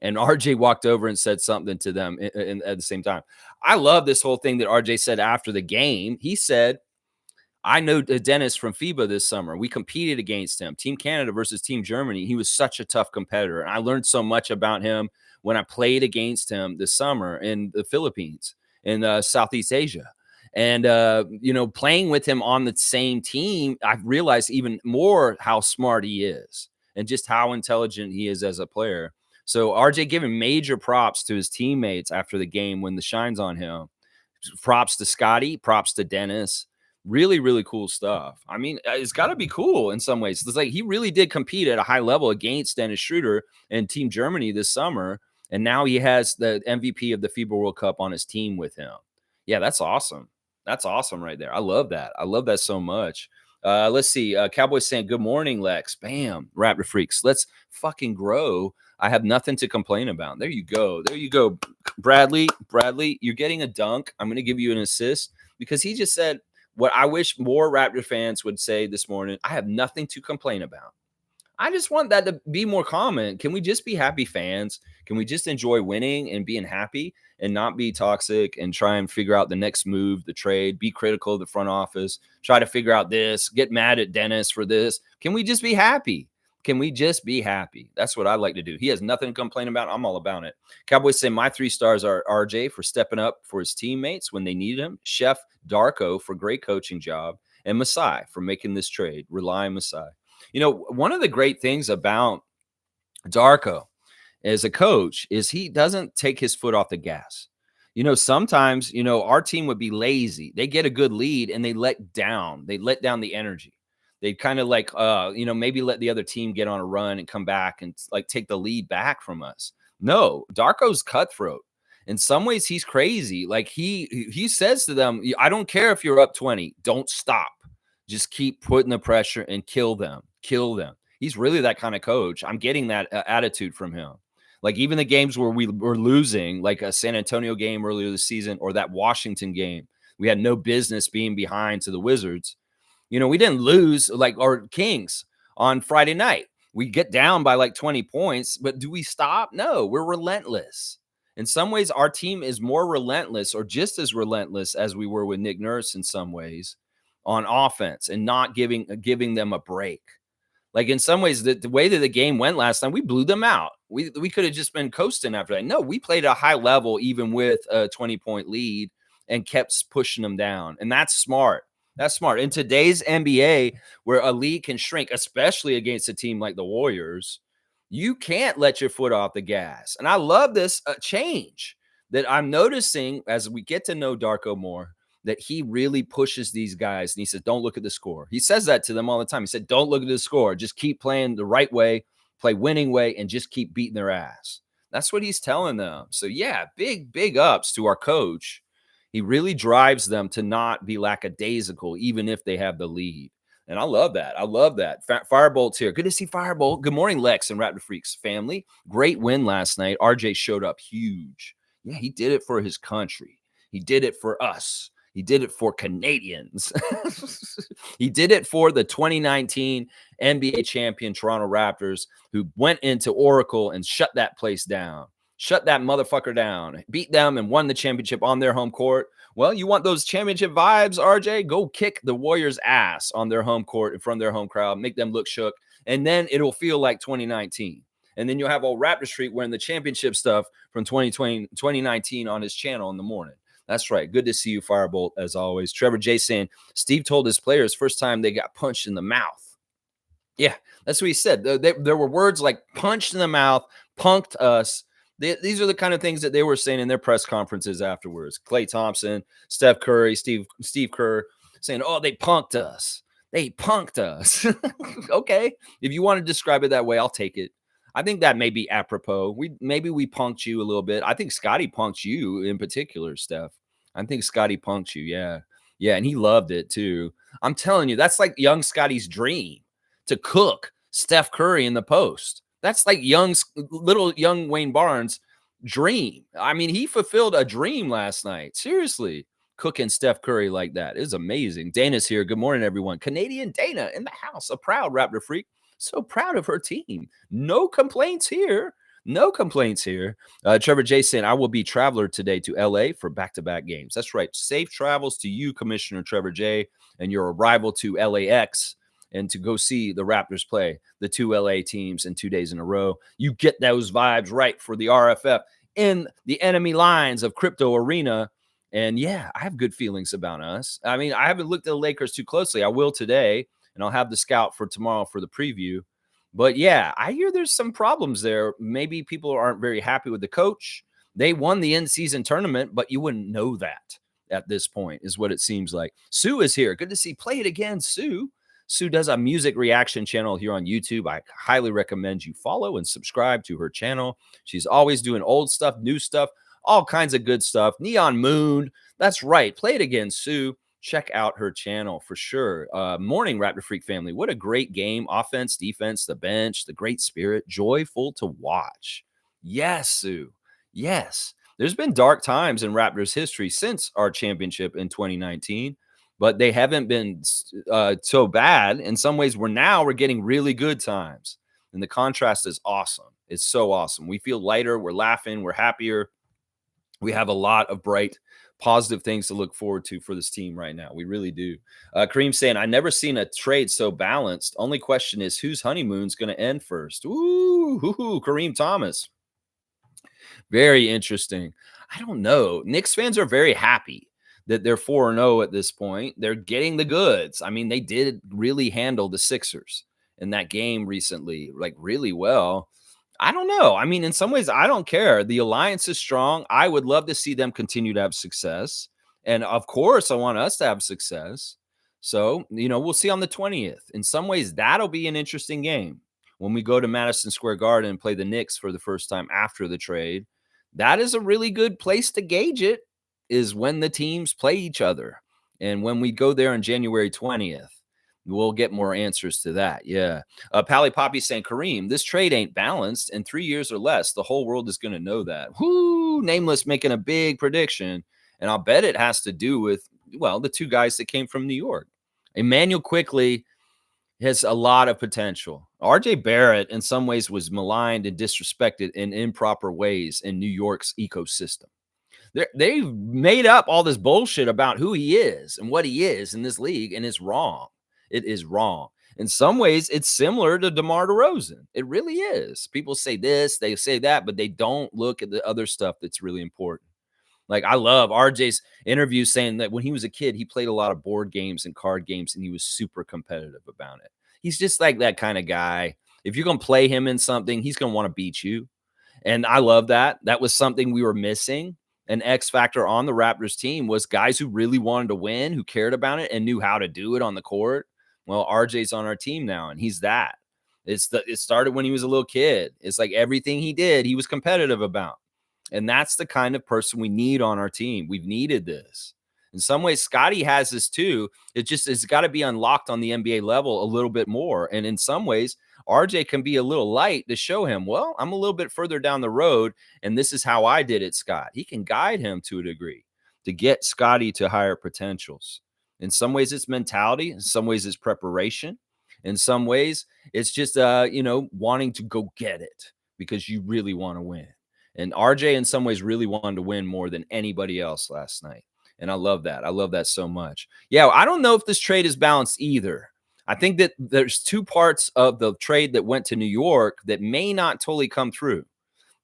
And RJ walked over and said something to them at the same time. I love this whole thing that RJ said after the game. He said, I know Dennis from FIBA this summer. We competed against him. Team Canada versus Team Germany. He was such a tough competitor. And I learned so much about him when I played against him this summer in the Philippines, in Southeast Asia. And, you know, playing with him on the same team, I've realized even more how smart he is and just how intelligent he is as a player. So RJ giving major props to his teammates after the game when the shine's on him. Props to Scotty, props to Dennis. Really, really cool stuff. I mean, it's got to be cool in some ways. It's like he really did compete at a high level against Dennis Schroeder and Team Germany this summer. And now he has the MVP of the FIBA World Cup on his team with him. Yeah, that's awesome. That's awesome right there. I love that. I love that so much. Let's see. Cowboys saying, good morning, Lex. Bam. Raptor Freaks. Let's fucking grow. I have nothing to complain about. There you go. There you go. Bradley, you're getting a dunk. I'm going to give you an assist because he just said what I wish more Raptor fans would say this morning. I have nothing to complain about. I just want that to be more common. Can we just be happy fans? Can we just enjoy winning and being happy and not be toxic and try and figure out the next move, the trade, be critical of the front office, try to figure out this, get mad at Dennis for this? Can we just be happy? Can we just be happy? That's what I like to do. He has nothing to complain about. I'm all about it. Cowboys say my 3 stars are RJ for stepping up for his teammates when they needed him, Chef Darko for great coaching job, and Masai for making this trade. Rely on Masai. One of the great things about Darko as a coach is he doesn't take his foot off the gas. Sometimes, our team would be lazy. They get a good lead and they let down. They let down the energy. They kind of like, maybe let the other team get on a run and come back and like take the lead back from us. No, Darko's cutthroat. In some ways, he's crazy. Like he says to them, I don't care if you're up 20. Don't stop. Just keep putting the pressure and kill them. Kill them. He's really that kind of coach. I'm getting that attitude from him. Like even the games where we were losing, like a San Antonio game earlier this season or that Washington game, we had no business being behind to the Wizards. We didn't lose like our Kings on Friday night. We get down by like 20 points, but do we stop? No, we're relentless. In some ways, our team is more relentless or just as relentless as we were with Nick Nurse in some ways on offense and not giving them a break. Like in some ways, the way that the game went last night, we blew them out. We could have just been coasting after that. No, we played at a high level, even with a 20-point lead, and kept pushing them down. And that's smart. That's smart. In today's NBA, where a lead can shrink, especially against a team like the Warriors, you can't let your foot off the gas. And I love this change that I'm noticing as we get to know Darko more, that he really pushes these guys and he says, don't look at the score. He says that to them all the time. He said, don't look at the score. Just keep playing the right way, play winning way, and just keep beating their ass. That's what he's telling them. So yeah, big ups to our coach. He really drives them to not be lackadaisical, even if they have the lead. And I love that. I love that. Firebolt's here. Good to see Firebolt. Good morning, Lex and Raptor Freaks family. Great win last night. RJ showed up huge. Yeah, he did it for his country. He did it for us. He did it for Canadians. He did it for the 2019 NBA champion Toronto Raptors, who went into Oracle and shut that place down. Shut that motherfucker down. Beat them and won the championship on their home court. Well, you want those championship vibes, RJ? Go kick the Warriors' ass on their home court in front of their home crowd. Make them look shook. And then it'll feel like 2019. And then you'll have old Raptor Street wearing the championship stuff from 2019 on his channel in the morning. That's right. Good to see you, Firebolt, as always. Trevor J saying, Steve told his players first time they got punched in the mouth. Yeah, that's what he said. There were words like punched in the mouth, punked us. These are the kind of things that they were saying in their press conferences afterwards. Klay Thompson, Steph Curry, Steve Kerr saying, oh, they punked us. They punked us. Okay. If you want to describe it that way, I'll take it. I think that may be apropos. Maybe we punked you a little bit. I think Scotty punked you in particular, Steph. I think Scotty punked you. Yeah. Yeah. And he loved it too. I'm telling you, that's like young Scotty's dream to cook Steph Curry in the post. That's like little young Wayne Barnes' dream. I mean, he fulfilled a dream last night. Seriously, cooking Steph Curry like that is amazing. Dana's here. Good morning, everyone. Canadian Dana in the house, a proud Raptor freak. So proud of her team. No complaints here. No complaints here. Trevor J saying, I will be traveler today to LA for back-to-back games. That's right. Safe travels to you, Commissioner Trevor J, and your arrival to LAX and to go see the Raptors play the 2 LA teams in 2 days in a row. You get those vibes right for the RFF in the enemy lines of Crypto Arena. And yeah, I have good feelings about us. I mean, I haven't looked at the Lakers too closely. I will today, and I'll have the scout for tomorrow for the preview. But yeah, I hear there's some problems there. Maybe people aren't very happy with the coach. They won the in-season tournament, but you wouldn't know that at this point, is what it seems like. Sue is here. Good to see. Play it again, Sue. Sue does a music reaction channel here on YouTube. I highly recommend you follow and subscribe to her channel. She's always doing old stuff, new stuff, all kinds of good stuff. Neon Moon. That's right. Play it again, Sue. Check out her channel for sure. Morning, Raptor Freak family. What a great game. Offense, defense, the bench, the great spirit. Joyful to watch. Yes, Sue. Yes. There's been dark times in Raptors history since our championship in 2019. But they haven't been so bad. In some ways, we're getting really good times. And the contrast is awesome. It's so awesome. We feel lighter. We're laughing. We're happier. We have a lot of bright, positive things to look forward to for this team right now. We really do. Kareem saying, I never seen a trade so balanced. Only question is whose honeymoon's going to end first? Ooh, Kareem Thomas. Very interesting. I don't know. Knicks fans are very happy that they're 4-0 at this point. They're getting the goods. I mean, they did really handle the Sixers in that game recently, like really well. I don't know. I mean, in some ways, I don't care. The alliance is strong. I would love to see them continue to have success. And of course, I want us to have success. So, we'll see on the 20th. In some ways, that'll be an interesting game when we go to Madison Square Garden and play the Knicks for the first time after the trade. That is a really good place to gauge it, is when the teams play each other. And when we go there on January 20th, we'll get more answers to that. Yeah. Pally Poppy saying, Kareem, this trade ain't balanced. In 3 years or less, the whole world is going to know that. Whoo, Nameless making a big prediction. And I'll bet it has to do with, well, the two guys that came from New York. Emmanuel Quickly has a lot of potential. RJ Barrett, in some ways, was maligned and disrespected in improper ways in New York's ecosystem. They've made up all this bullshit about who he is and what he is in this league, and it's wrong. It is wrong. In some ways, it's similar to DeMar DeRozan. It really is. People say this, they say that, but they don't look at the other stuff that's really important. Like, I love RJ's interview saying that when he was a kid, he played a lot of board games and card games, and he was super competitive about it. He's just like that kind of guy. If you're going to play him in something, he's going to want to beat you. And I love that. That was something we were missing. An X factor on the Raptors team was guys who really wanted to win, who cared about it and knew how to do it on the court. Well, RJ's on our team now, and he's that. It started when he was a little kid. It's like everything he did, he was competitive about. And that's the kind of person we need on our team. We've needed this. In some ways, Scotty has this too. It's got to be unlocked on the NBA level a little bit more. And in some ways, RJ can be a little light to show him, well, I'm a little bit further down the road, and this is how I did it, Scott. He can guide him to a degree to get Scotty to higher potentials. In some ways, it's mentality. In some ways, it's preparation. In some ways, it's just, wanting to go get it because you really want to win. And RJ, in some ways, really wanted to win more than anybody else last night. And I love that. I love that so much. Yeah, I don't know if this trade is balanced either. I think that there's two parts of the trade that went to New York that may not totally come through.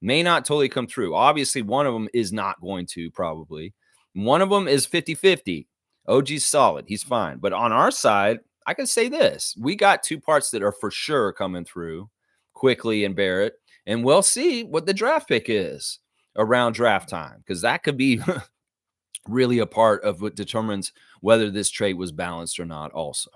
Obviously, one of them is not going to probably. One of them is 50-50. OG's solid. He's fine. But on our side, I can say this. We got two parts that are for sure coming through, Quickly and Barrett. And we'll see what the draft pick is around draft time, because that could be really a part of what determines whether this trade was balanced or not also.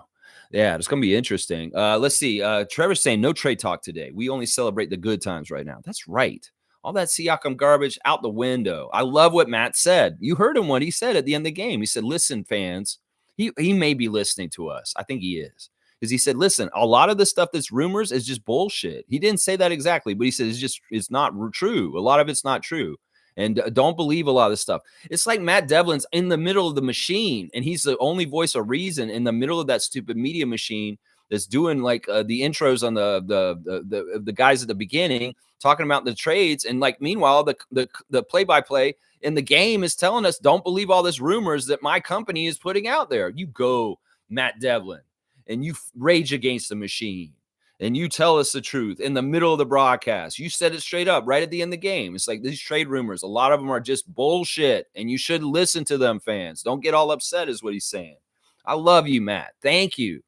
Yeah, it's going to be interesting. Let's see. Trevor's saying no trade talk today. We only celebrate the good times right now. That's right. All that Siakam garbage out the window. I love what Matt said. You heard him what he said at the end of the game. He said, listen, fans, he may be listening to us. I think he is. Because he said, listen, a lot of the stuff that's rumors is just bullshit. He didn't say that exactly, but he said it's not true. A lot of it's not true. And don't believe a lot of this stuff. It's like Matt Devlin's in the middle of the machine, and he's the only voice of reason in the middle of that stupid media machine that's doing like the intros on the guys at the beginning, talking about the trades. And like, meanwhile, the play-by-play in the game is telling us, don't believe all this rumors that my company is putting out there. You go, Matt Devlin, and you rage against the machine, and you tell us the truth in the middle of the broadcast. You said it straight up right at the end of the game. It's like these trade rumors, a lot of them are just bullshit, and you should listen to them, fans. Don't get all upset is what he's saying. I love you, Matt. Thank you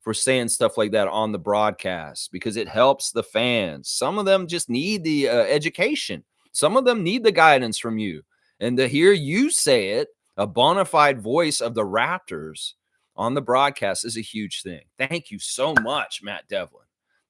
for saying stuff like that on the broadcast, because it helps the fans. Some of them just need the education. Some of them need the guidance from you. And to hear you say it, a bona fide voice of the Raptors on the broadcast, is a huge thing. Thank you so much, Matt Devlin.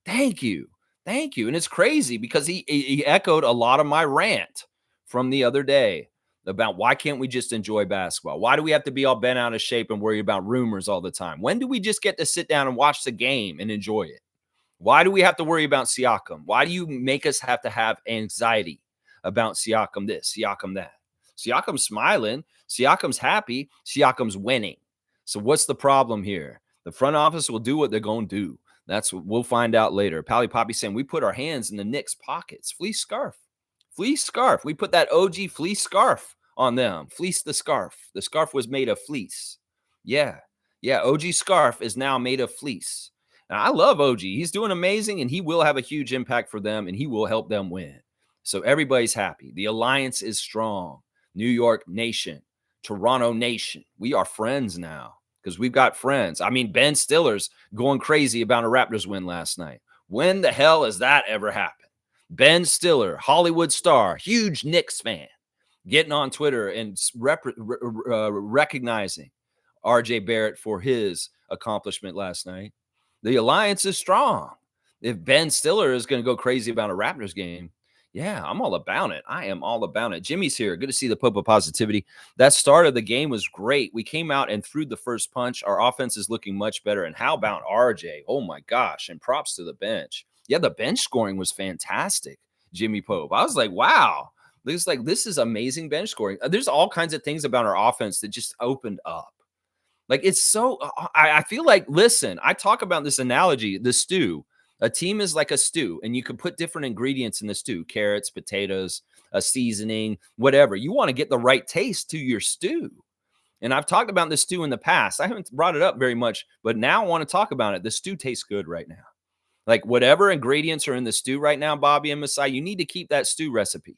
Thank you. Thank you. And it's crazy because he echoed a lot of my rant from the other day about why can't we just enjoy basketball? Why do we have to be all bent out of shape and worry about rumors all the time? When do we just get to sit down and watch the game and enjoy it? Why do we have to worry about Siakam? Why do you make us have to have anxiety about Siakam this, Siakam that? Siakam's smiling. Siakam's happy. Siakam's winning. So what's the problem here? The front office will do what they're going to do. That's what we'll find out later. Pally Poppy saying we put our hands in the Knicks' pockets. Fleece scarf. Fleece scarf. We put that OG fleece scarf on them. Fleece the scarf. The scarf was made of fleece. Yeah. Yeah. OG scarf is now made of fleece. And I love OG. He's doing amazing and he will have a huge impact for them and he will help them win. So everybody's happy. The alliance is strong. New York Nation, Toronto Nation. We are friends now because we've got friends. I mean, Ben Stiller's going crazy about a Raptors win last night. When the hell has that ever happened? Ben Stiller, Hollywood star, huge Knicks fan, getting on Twitter and recognizing RJ Barrett for his accomplishment last night. The alliance is strong. If Ben Stiller is going to go crazy about a Raptors game, yeah, I'm all about it. I am all about it. Jimmy's here. Good to see the Pope of Positivity. That start of the game was great. We came out and threw the first punch. Our offense is looking much better. And how about RJ? Oh my gosh. And props to the bench. Yeah, the bench scoring was fantastic, Jimmy Pope. I was like, wow. This is amazing bench scoring. There's all kinds of things about our offense that just opened up. Like it's so I feel like, listen, I talk about this analogy, the stew. A team is like a stew, and you can put different ingredients in the stew, carrots, potatoes, a seasoning, whatever. You want to get the right taste to your stew. And I've talked about this stew in the past. I haven't brought it up very much, but now I want to talk about it. The stew tastes good right now. Like whatever ingredients are in the stew right now, Bobby and Masai, you need to keep that stew recipe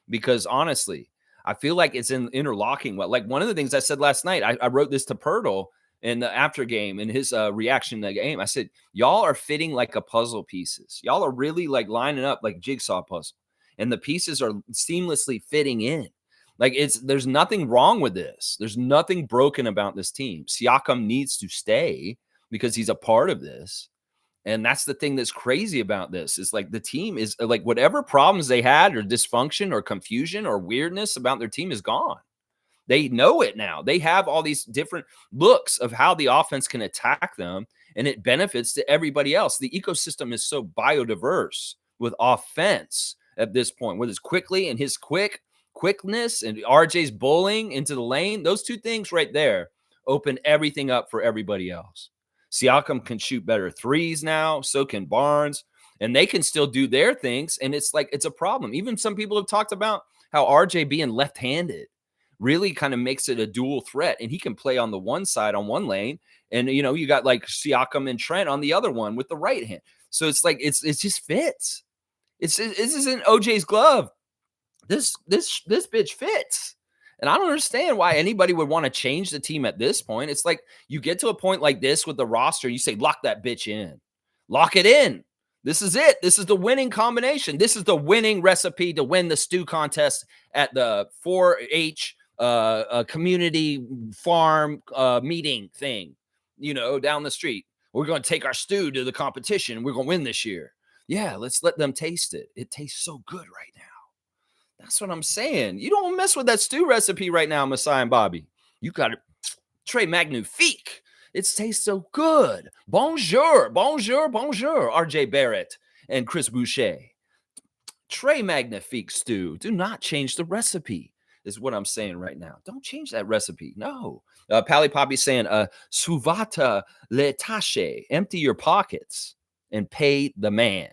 because honestly, I feel like it's interlocking well. Like one of the things I said last night, I wrote this to Pirtle in the after game in his reaction to the game. I said, y'all are fitting like a puzzle pieces. Y'all are really like lining up like jigsaw puzzle, and the pieces are seamlessly fitting in. Like there's nothing wrong with this. There's nothing broken about this team. Siakam needs to stay because he's a part of this. And that's the thing that's crazy about this is like the team is like whatever problems they had or dysfunction or confusion or weirdness about their team is gone. They know it now. They have all these different looks of how the offense can attack them, and it benefits to everybody else. The ecosystem is so biodiverse with offense at this point, with his quickly and his quickness and RJ's bowling into the lane. Those two things right there open everything up for everybody else. Siakam can shoot better threes now. So can Barnes. And they can still do their things. And it's like, it's a problem. Even some people have talked about how RJ being left-handed really kind of makes it a dual threat. And he can play on the one side on one lane. And, you know, you got like Siakam and Trent on the other one with the right hand. So it's like, it just fits. This isn't OJ's glove. This bitch fits. And I don't understand why anybody would want to change the team at this point. It's like you get to a point like this with the roster, you say, lock that bitch in. Lock it in. This is it. This is the winning combination. This is the winning recipe to win the stew contest at the 4-H community farm meeting thing, you know, down the street. We're going to take our stew to the competition. We're going to win this year. Yeah, let's let them taste it. It tastes so good right now. That's what I'm saying. You don't mess with that stew recipe right now, Masai and Bobby. You got it. Très magnifique. It tastes so good. Bonjour, bonjour, bonjour, RJ Barrett and Chris Boucher. Très magnifique stew. Do not change the recipe, is what I'm saying right now. Don't change that recipe. No. Pally Poppy saying, Suvata le tache. Empty your pockets and pay the man.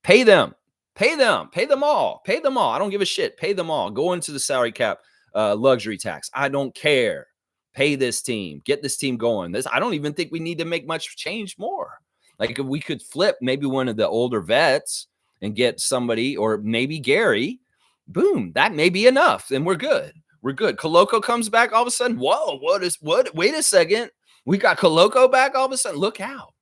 Pay them. Pay them. Pay them all. Pay them all. I don't give a shit. Pay them all. Go into the salary cap luxury tax. I don't care. Pay this team. Get this team going. I don't even think we need to make much change more. Like if we could flip maybe one of the older vets and get somebody, or maybe Gary, boom, that may be enough. And we're good. We're good. Coloco comes back all of a sudden. Whoa, what? Wait a second. We got Coloco back all of a sudden. Look out.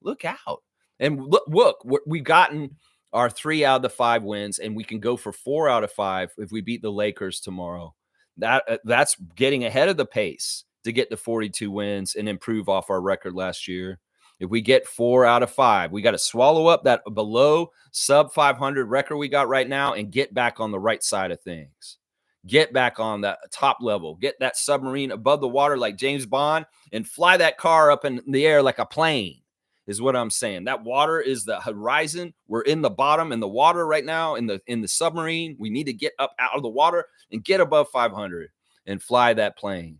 Look out. And look, we've gotten our 3 out of the 5 wins, and we can go for 4 out of 5 if we beat the Lakers tomorrow. That's getting ahead of the pace to get to 42 wins and improve off our record last year. If we get 4 out of 5, we got to swallow up that below sub 500 record we got right now and get back on the right side of things. Get back on that top level. Get that submarine above the water like James Bond and fly that car up in the air like a plane. Is what I'm saying. That water is the horizon. We're in the bottom in the water right now in the submarine. We need to get up out of the water and get above 500 and fly that plane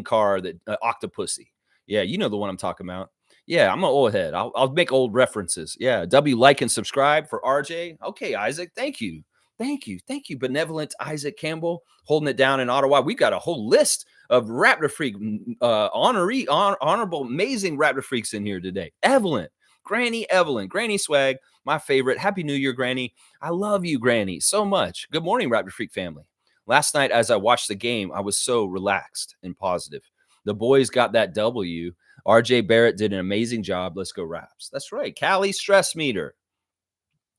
car, that Octopussy. Yeah, you know the one I'm talking about. Yeah, I'm an old head. I'll make old references. Yeah, W, like and subscribe for RJ. Okay, Isaac, thank you. Thank you, benevolent Isaac Campbell, holding it down in Ottawa. We got a whole list of Raptor Freak honorable, amazing Raptor Freaks in here today. Evelyn, Granny Swag, my favorite. Happy New Year, Granny. I love you, Granny, so much. Good morning, Raptor Freak family. Last night, as I watched the game, I was so relaxed and positive. The boys got that W. RJ Barrett did an amazing job. Let's go, Raps. That's right. Cali stress meter.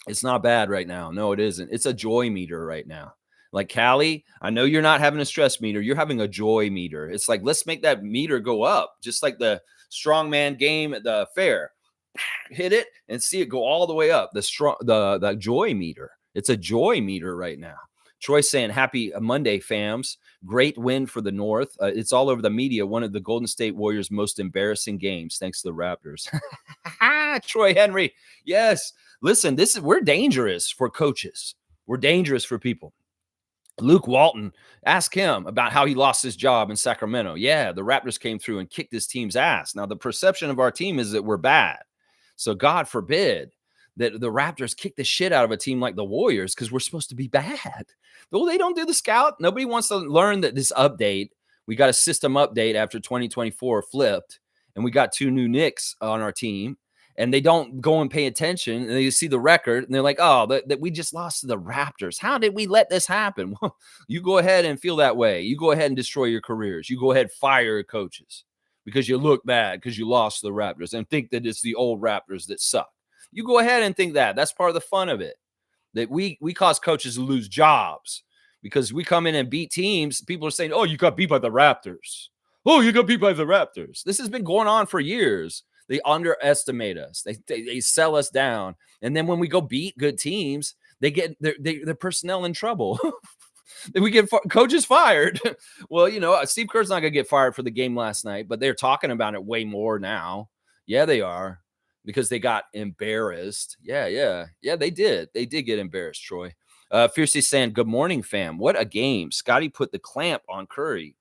It's not bad right now. No, it isn't. It's a joy meter right now. Like Callie, I know you're not having a stress meter. You're having a joy meter. It's like, let's make that meter go up, just like the strongman game at the fair. Hit it and see it go all the way up. The joy meter. It's a joy meter right now. Troy saying, happy Monday, fams. Great win for the North. It's all over the media. One of the Golden State Warriors' most embarrassing games, thanks to the Raptors. Troy Henry. Yes. Listen, we're dangerous for coaches. We're dangerous for people. Luke Walton, ask him about how he lost his job in Sacramento. Yeah, the Raptors came through and kicked his team's ass. Now, the perception of our team is that we're bad. So God forbid that the Raptors kick the shit out of a team like the Warriors because we're supposed to be bad. Well, they don't do the scout. Nobody wants to learn that this update, we got a system update after 2024 flipped, and we got 2 new Knicks on our team. And they don't go and pay attention, and they see the record, and they're like, oh, that we just lost to the Raptors. How did we let this happen? Well, you go ahead and feel that way. You go ahead and destroy your careers. You go ahead and fire your coaches because you look bad because you lost to the Raptors and think that it's the old Raptors that suck. You go ahead and think that. That's part of the fun of it, that we cause coaches to lose jobs because we come in and beat teams. People are saying, oh, you got beat by the Raptors. Oh, you got beat by the Raptors. This has been going on for years. They underestimate us. They sell us down. And then when we go beat good teams, they get their personnel in trouble. We get coaches fired. Well, you know, Steve Kerr's not going to get fired for the game last night, but they're talking about it way more now. Yeah, they are, because they got embarrassed. Yeah, they did. They did get embarrassed, Troy. Fiercely saying, good morning, fam. What a game. Scotty put the clamp on Curry.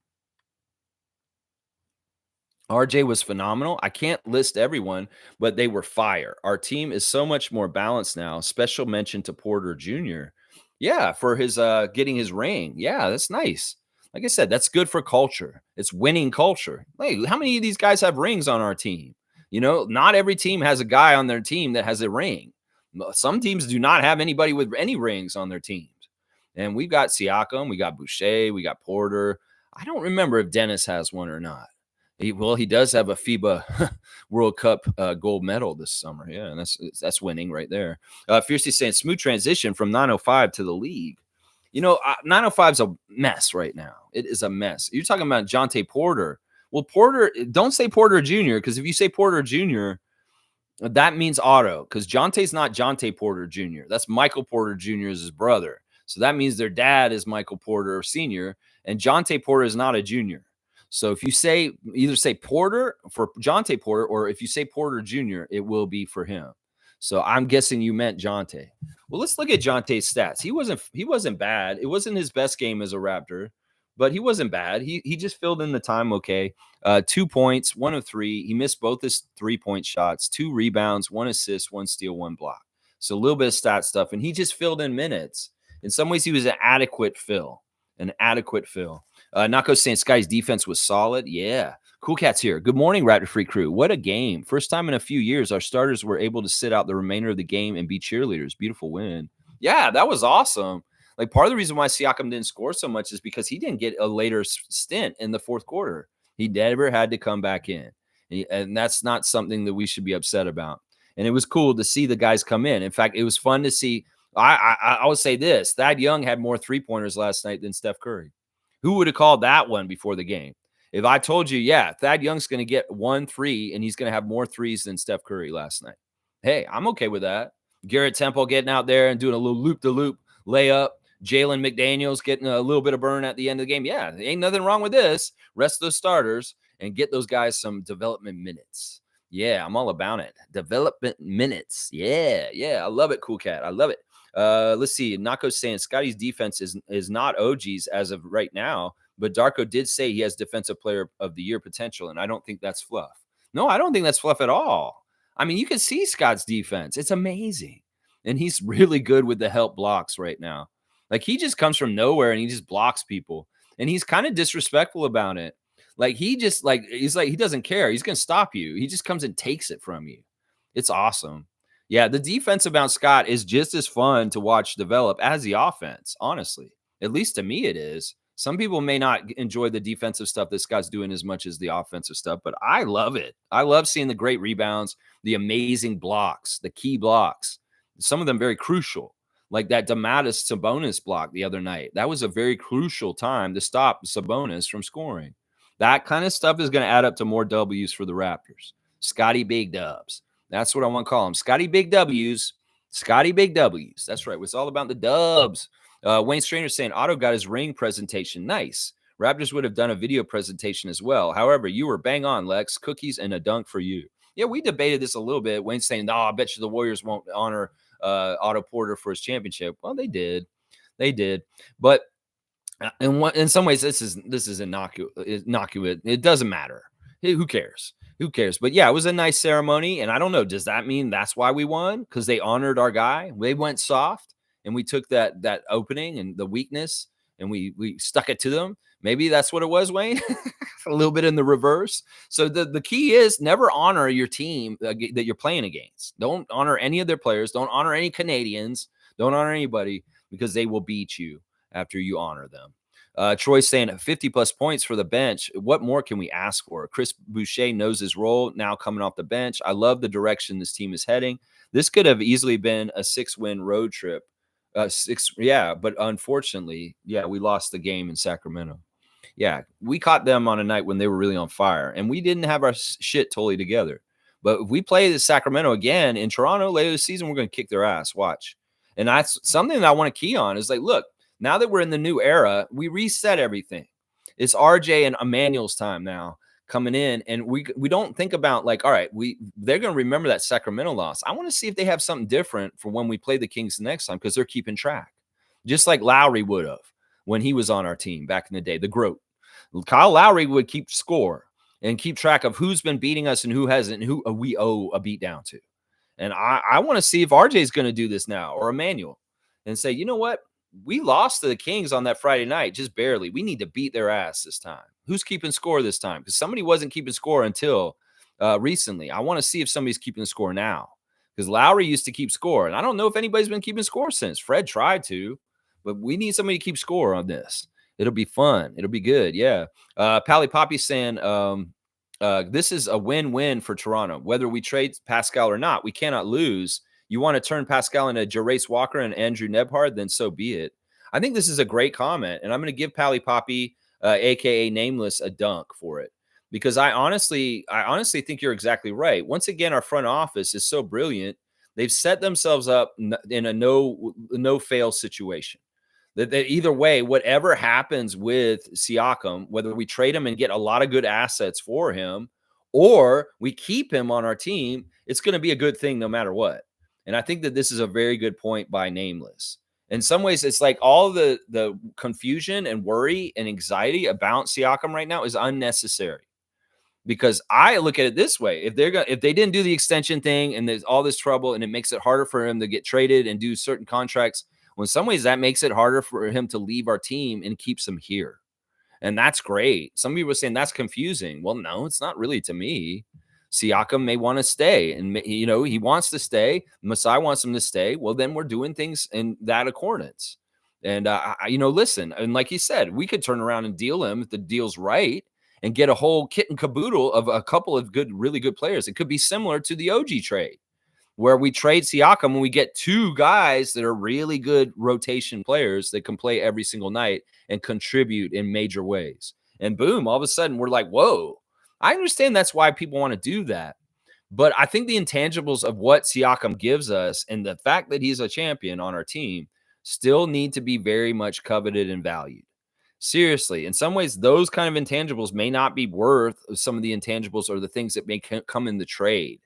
RJ was phenomenal. I can't list everyone, but they were fire. Our team is so much more balanced now. Special mention to Porter Jr. Yeah, for his getting his ring. Yeah, that's nice. Like I said, that's good for culture. It's winning culture. Hey, how many of these guys have rings on our team? You know, not every team has a guy on their team that has a ring. Some teams do not have anybody with any rings on their teams. And we've got Siakam, we got Boucher, we got Porter. I don't remember if Dennis has one or not. He does have a FIBA World Cup gold medal this summer. Yeah, and that's winning right there. Fiercely saying, smooth transition from 905 to the league. You know, 905 is a mess right now. It is a mess. You're talking about Jonte Porter. Well, Porter, don't say Porter Jr., because if you say Porter Jr., that means auto, because Jonte's not Jonte Porter Jr. That's Michael Porter Jr. is his brother. So that means their dad is Michael Porter Sr., and Jonte Porter is not a junior. So if you either say Porter for Jonte Porter, or if you say Porter Jr., it will be for him. So I'm guessing you meant Jonte. Well, let's look at Jonte's stats. He wasn't bad. It wasn't his best game as a Raptor, but he wasn't bad. He just filled in the time okay. 2 points, 1 of 3. He missed both his 3-point shots, 2 rebounds, 1 assist, 1 steal, 1 block. So a little bit of stat stuff, and he just filled in minutes. In some ways, he was an adequate fill. Nako saying Sky's defense was solid. Yeah. Cool Cat's here. Good morning, Raptor Free crew. What a game. First time in a few years, our starters were able to sit out the remainder of the game and be cheerleaders. Beautiful win. Yeah, that was awesome. Like, part of the reason why Siakam didn't score so much is because he didn't get a later stint in the fourth quarter. He never had to come back in. And that's not something that we should be upset about. And it was cool to see the guys come in. In fact, it was fun to see. I would say this. Thad Young had more three-pointers last night than Steph Curry. Who would have called that one before the game? If I told you, yeah, Thad Young's going to get 1 3 and he's going to have more threes than Steph Curry last night. Hey, I'm okay with that. Garrett Temple getting out there and doing a little loop-the-loop layup. Jalen McDaniels getting a little bit of burn at the end of the game. Yeah, ain't nothing wrong with this. Rest those starters and get those guys some development minutes. Yeah, I'm all about it. Development minutes. Yeah. I love it, Cool Cat. I love it. Let's see. Nako's saying Scotty's defense is not OG's as of right now, but Darko did say he has Defensive Player of the Year potential, and I don't think that's fluff. No, I don't think that's fluff at all. I mean, you can see Scott's defense. It's amazing. And he's really good with the help blocks right now. Like, he just comes from nowhere and he just blocks people. And he's kind of disrespectful about it. Like, he's like, he doesn't care. He's going to stop you. He just comes and takes it from you. It's awesome. Yeah, the defense about Scott is just as fun to watch develop as the offense, honestly. At least to me, it is. Some people may not enjoy the defensive stuff that Scott's doing as much as the offensive stuff, but I love it. I love seeing the great rebounds, the amazing blocks, the key blocks, some of them very crucial, like that Domatis Sabonis block the other night. That was a very crucial time to stop Sabonis from scoring. That kind of stuff is going to add up to more W's for the Raptors. Scotty Big Dubs. That's what I want to call him. Scotty Big W's. Scotty Big W's. That's right. It's all about the dubs. Wayne Strainer saying Otto got his ring presentation. Nice. Raptors would have done a video presentation as well. However, you were bang on, Lex. Cookies and a dunk for you. Yeah, we debated this a little bit. Wayne saying, no, I bet you the Warriors won't honor Otto Porter for his championship. Well, they did. They did. But in some ways, this is innocuous. It doesn't matter. Who cares? Who cares? But yeah, it was a nice ceremony. And I don't know, does that mean that's why we won? Because they honored our guy. They went soft and we took that opening and the weakness and we stuck it to them. Maybe that's what it was, Wayne. A little bit in the reverse. So the key is never honor your team that you're playing against. Don't honor any of their players. Don't honor any Canadians. Don't honor anybody because they will beat you after you honor them. Troy's saying 50 plus points for the bench. What more can we ask for? Chris Boucher knows his role now coming off the bench. I love the direction this team is heading. This could have easily been a 6-win road trip. But unfortunately, we lost the game in Sacramento. Yeah, we caught them on a night when they were really on fire, and we didn't have our shit totally together. But if we play the Sacramento again in Toronto later this season, we're going to kick their ass. Watch. And that's something that I want to key on is like, look, now that we're in the new era, we reset everything. It's RJ and Emmanuel's time now coming in, and we don't think about like, all right, they're going to remember that Sacramento loss. I want to see if they have something different for when we play the Kings the next time because they're keeping track, just like Lowry would have when he was on our team back in the day. The GOAT, Kyle Lowry, would keep score and keep track of who's been beating us and who hasn't, and who we owe a beat down to. And I want to see if RJ is going to do this now or Emmanuel and say, you know what? We lost to the Kings on that Friday night, just barely. We need to beat their ass this time. Who's keeping score this time? Because somebody wasn't keeping score until recently. I want to see if somebody's keeping the score now. Because Lowry used to keep score. And I don't know if anybody's been keeping score since. Fred tried to. But we need somebody to keep score on this. It'll be fun. It'll be good. Yeah. Pally Poppy saying this is a win-win for Toronto. Whether we trade Pascal or not, we cannot lose. You want to turn Pascal into Jarace Walker and Andrew Nebhard, then so be it. I think this is a great comment, and I'm going to give Pally Poppy, aka Nameless, a dunk for it because I honestly think you're exactly right. Once again, our front office is so brilliant; they've set themselves up in a no fail situation. That either way, whatever happens with Siakam, whether we trade him and get a lot of good assets for him, or we keep him on our team, it's going to be a good thing no matter what. And I think that this is a very good point by Nameless. In some ways, it's like all the confusion and worry and anxiety about Siakam right now is unnecessary. Because I look at it this way: if they didn't do the extension thing and there's all this trouble and it makes it harder for him to get traded and do certain contracts, well, in some ways that makes it harder for him to leave our team and keeps him here. And that's great. Some people are saying that's confusing. Well, no, it's not really to me. Siakam may want to stay, and he wants to stay. Masai wants him to stay. Well, then we're doing things in that accordance. And listen, and like you said, we could turn around and deal him if the deal's right and get a whole kit and caboodle of a couple of really good players. It could be similar to the OG trade, where we trade Siakam and we get two guys that are really good rotation players that can play every single night and contribute in major ways. And boom, all of a sudden we're like, whoa. I understand that's why people want to do that. But I think the intangibles of what Siakam gives us and the fact that he's a champion on our team still need to be very much coveted and valued. Seriously, in some ways, those kind of intangibles may not be worth some of the intangibles or the things that may come in the trade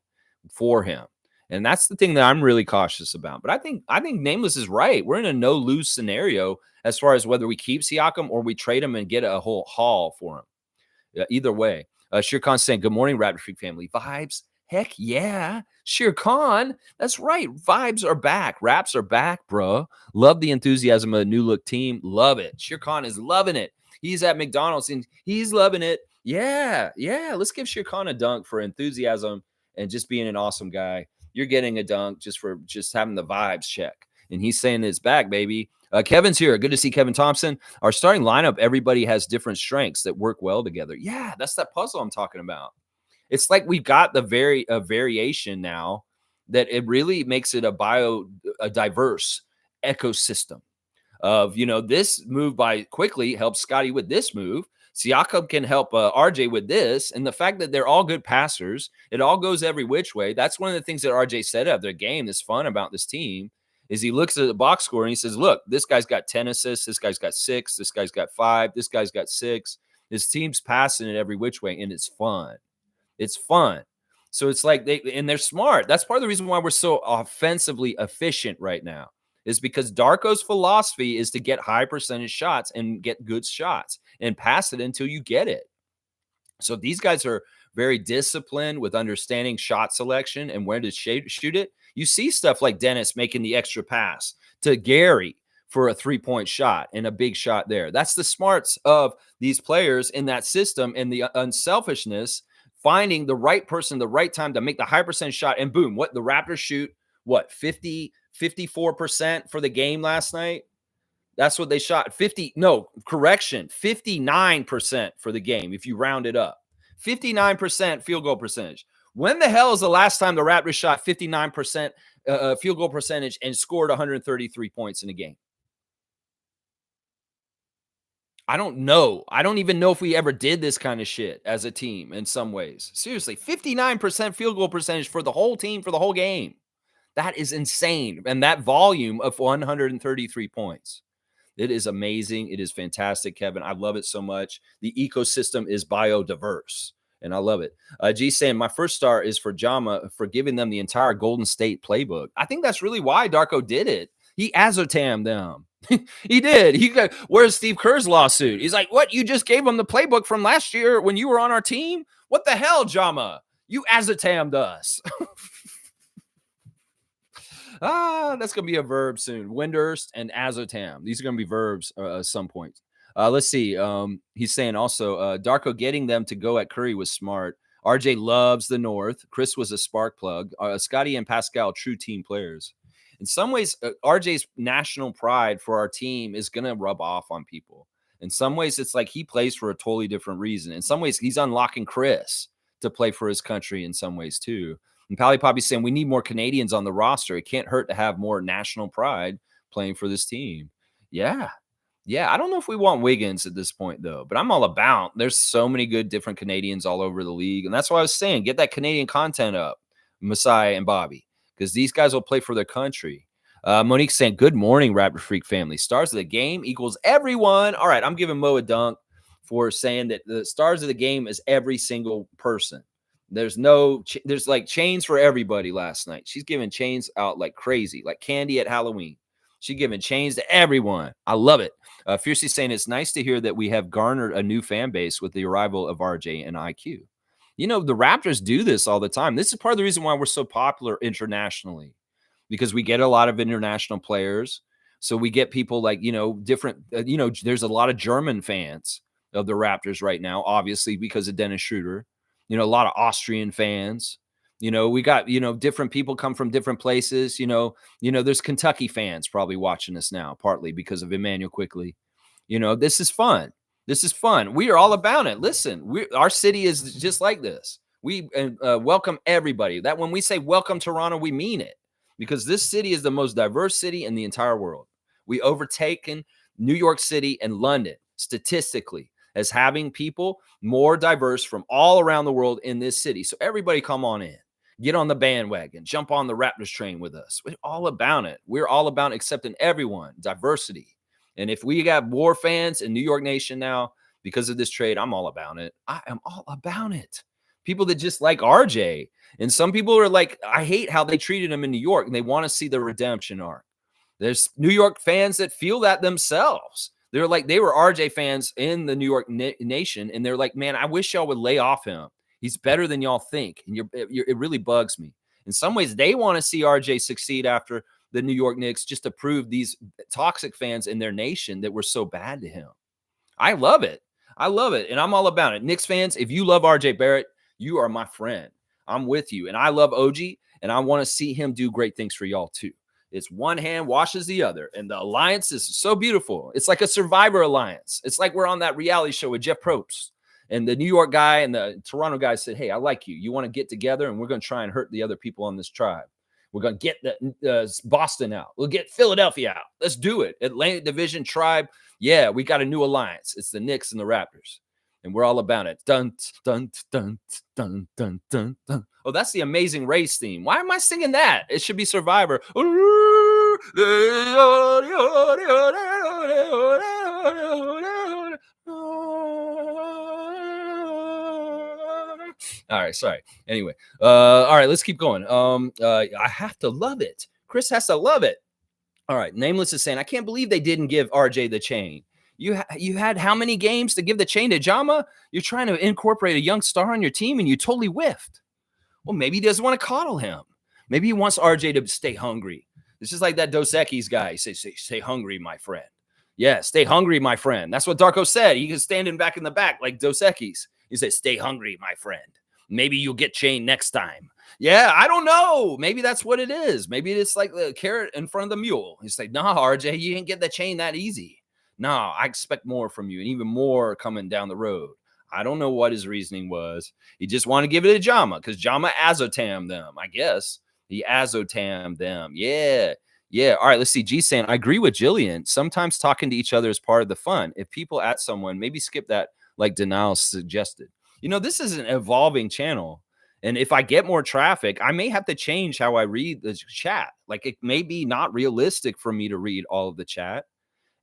for him. And that's the thing that I'm really cautious about. But I think Nameless is right. We're in a no-lose scenario as far as whether we keep Siakam or we trade him and get a whole haul for him. Either way. Shirkan saying, good morning, Raptor Freak family. Vibes Heck yeah. Shere Khan. That's right. Vibes are back. Raps are back, bro. Love the enthusiasm of the new look team. Love it. Shere Khan is loving it. He's at McDonald's and he's loving it. Yeah. Yeah. Let's give Shere Khan a dunk for enthusiasm and just being an awesome guy. You're getting a dunk just for just having the vibes check. And he's saying it's back, baby. Kevin's here. Good to see Kevin Thompson. Our starting lineup, everybody has different strengths that work well together. Yeah, that's that puzzle I'm talking about. It's like we've got the variation now that it really makes it a diverse ecosystem of, this move by Quickly helps Scotty with this move. Siakam can help RJ with this. And the fact that they're all good passers, it all goes every which way. That's one of the things that RJ said of their game that's fun about this team is he looks at the box score and he says, look, this guy's got 10 assists. This guy's got 6. This guy's got 5. This guy's got 6. This team's passing it every which way, and it's fun. It's fun. So it's like they're smart. That's part of the reason why we're so offensively efficient right now is because Darko's philosophy is to get high percentage shots and get good shots and pass it until you get it. So these guys are very disciplined with understanding shot selection and when to shoot it. You see stuff like Dennis making the extra pass to Gary for a 3-point shot and a big shot there. That's the smarts of these players in that system and the unselfishness, finding the right person, the right time to make the high percent shot. And boom, what the Raptors shoot, 54% for the game last night? That's what they shot. 59% for the game if you round it up. 59% field goal percentage. When the hell is the last time the Raptors shot 59% field goal percentage and scored 133 points in a game? I don't know. I don't even know if we ever did this kind of shit as a team in some ways. Seriously, 59% field goal percentage for the whole team for the whole game. That is insane. And that volume of 133 points. It is amazing. It is fantastic, Kevin. I love it so much. The ecosystem is biodiverse, and I love it. G saying, my first star is for Jama for giving them the entire Golden State playbook. I think that's really why Darko did it. He azotammed them. He did. Where's Steve Kerr's lawsuit? He's like, what? You just gave him the playbook from last year when you were on our team? What the hell, Jama? You azotammed us. That's going to be a verb soon. Windurst and azotam. These are going to be verbs at some point. Let's see. He's saying also, Darko getting them to go at Curry was smart. RJ loves the North. Chris was a spark plug. Scotty and Pascal, true team players. In some ways, RJ's national pride for our team is going to rub off on people. In some ways, it's like he plays for a totally different reason. In some ways, he's unlocking Chris to play for his country in some ways, too. And Pally Poppy's saying we need more Canadians on the roster. It can't hurt to have more national pride playing for this team. Yeah. Yeah. I don't know if we want Wiggins at this point, though, but I'm all about. There's so many good different Canadians all over the league. And that's why I was saying get that Canadian content up, Masai and Bobby, because these guys will play for their country. Monique saying, good morning, Raptor Freak family. Stars of the game equals everyone. All right. I'm giving Mo a dunk for saying that the stars of the game is every single person. There's like chains for everybody last night. She's giving chains out like crazy, like candy at Halloween. She's giving chains to everyone. I love it. Fiercely saying it's nice to hear that we have garnered a new fan base with the arrival of RJ and IQ. The Raptors do this all the time. This is part of the reason why we're so popular internationally, because we get a lot of international players. So we get people like, different, there's a lot of German fans of the Raptors right now, obviously because of Dennis Schroeder. A lot of Austrian fans. We got, different people come from different places. There's Kentucky fans probably watching us now, partly because of Emmanuel Quickly. This is fun. This is fun. We are all about it. Listen, our city is just like this. We welcome everybody. That when we say welcome Toronto, we mean it, because this city is the most diverse city in the entire world. We overtaken New York City and London statistically as having people more diverse from all around the world in this city. So everybody come on in, get on the bandwagon, jump on the Raptors train with us. We're all about it. We're all about accepting everyone, diversity. And if we got more fans in New York Nation now because of this trade, I'm all about it. I am all about it. People that just like RJ. And some people are like, I hate how they treated him in New York and they want to see the redemption arc. There's New York fans that feel that themselves. They were RJ fans in the New York nation. And they're like, man, I wish y'all would lay off him. He's better than y'all think. And it really bugs me. In some ways, they want to see RJ succeed after the New York Knicks just to prove these toxic fans in their nation that we're so bad to him. I love it. I love it. And I'm all about it. Knicks fans, if you love RJ Barrett, you are my friend. I'm with you. And I love OG, and I want to see him do great things for y'all too. It's one hand washes the other. And the alliance is so beautiful. It's like a Survivor alliance. It's like we're on that reality show with Jeff Probst. And the New York guy and the Toronto guy said, hey, I like you. You want to get together, and we're going to try and hurt the other people on this tribe. We're going to get the Boston out. We'll get Philadelphia out. Let's do it. Atlantic Division tribe. Yeah, we got a new alliance. It's the Knicks and the Raptors. And we're all about it. Dun, dun, dun, dun, dun, dun, dun. Oh, that's the Amazing Race theme. Why am I singing that? It should be Survivor. All right, sorry. Anyway, all right, let's keep going. I have to love it. Chris has to love it. All right, Nameless is saying, I can't believe they didn't give RJ the chain. You had how many games to give the chain to Jama? You're trying to incorporate a young star on your team, and you totally whiffed. Well, maybe he doesn't want to coddle him. Maybe he wants RJ to stay hungry. This is like that Dos Equis guy. Stay hungry, my friend. Yeah, stay hungry, my friend. That's what Darko said. He was standing back in the back like Dos Equis. He said, stay hungry, my friend. Maybe you'll get chained next time. Yeah, I don't know. Maybe that's what it is. Maybe it's like the carrot in front of the mule. He's like, nah, RJ, you ain't get the chain that easy. No, I expect more from you and even more coming down the road. I don't know what his reasoning was. He just wanted to give it to Jama because Jama azotammed them, I guess. He azotammed them. Yeah. Yeah. All right. Let's see. G saying, I agree with Jillian. Sometimes talking to each other is part of the fun. If people at someone, maybe skip that like Denial suggested. You know, this is an evolving channel. And if I get more traffic, I may have to change how I read the chat. Like it may be not realistic for me to read all of the chat.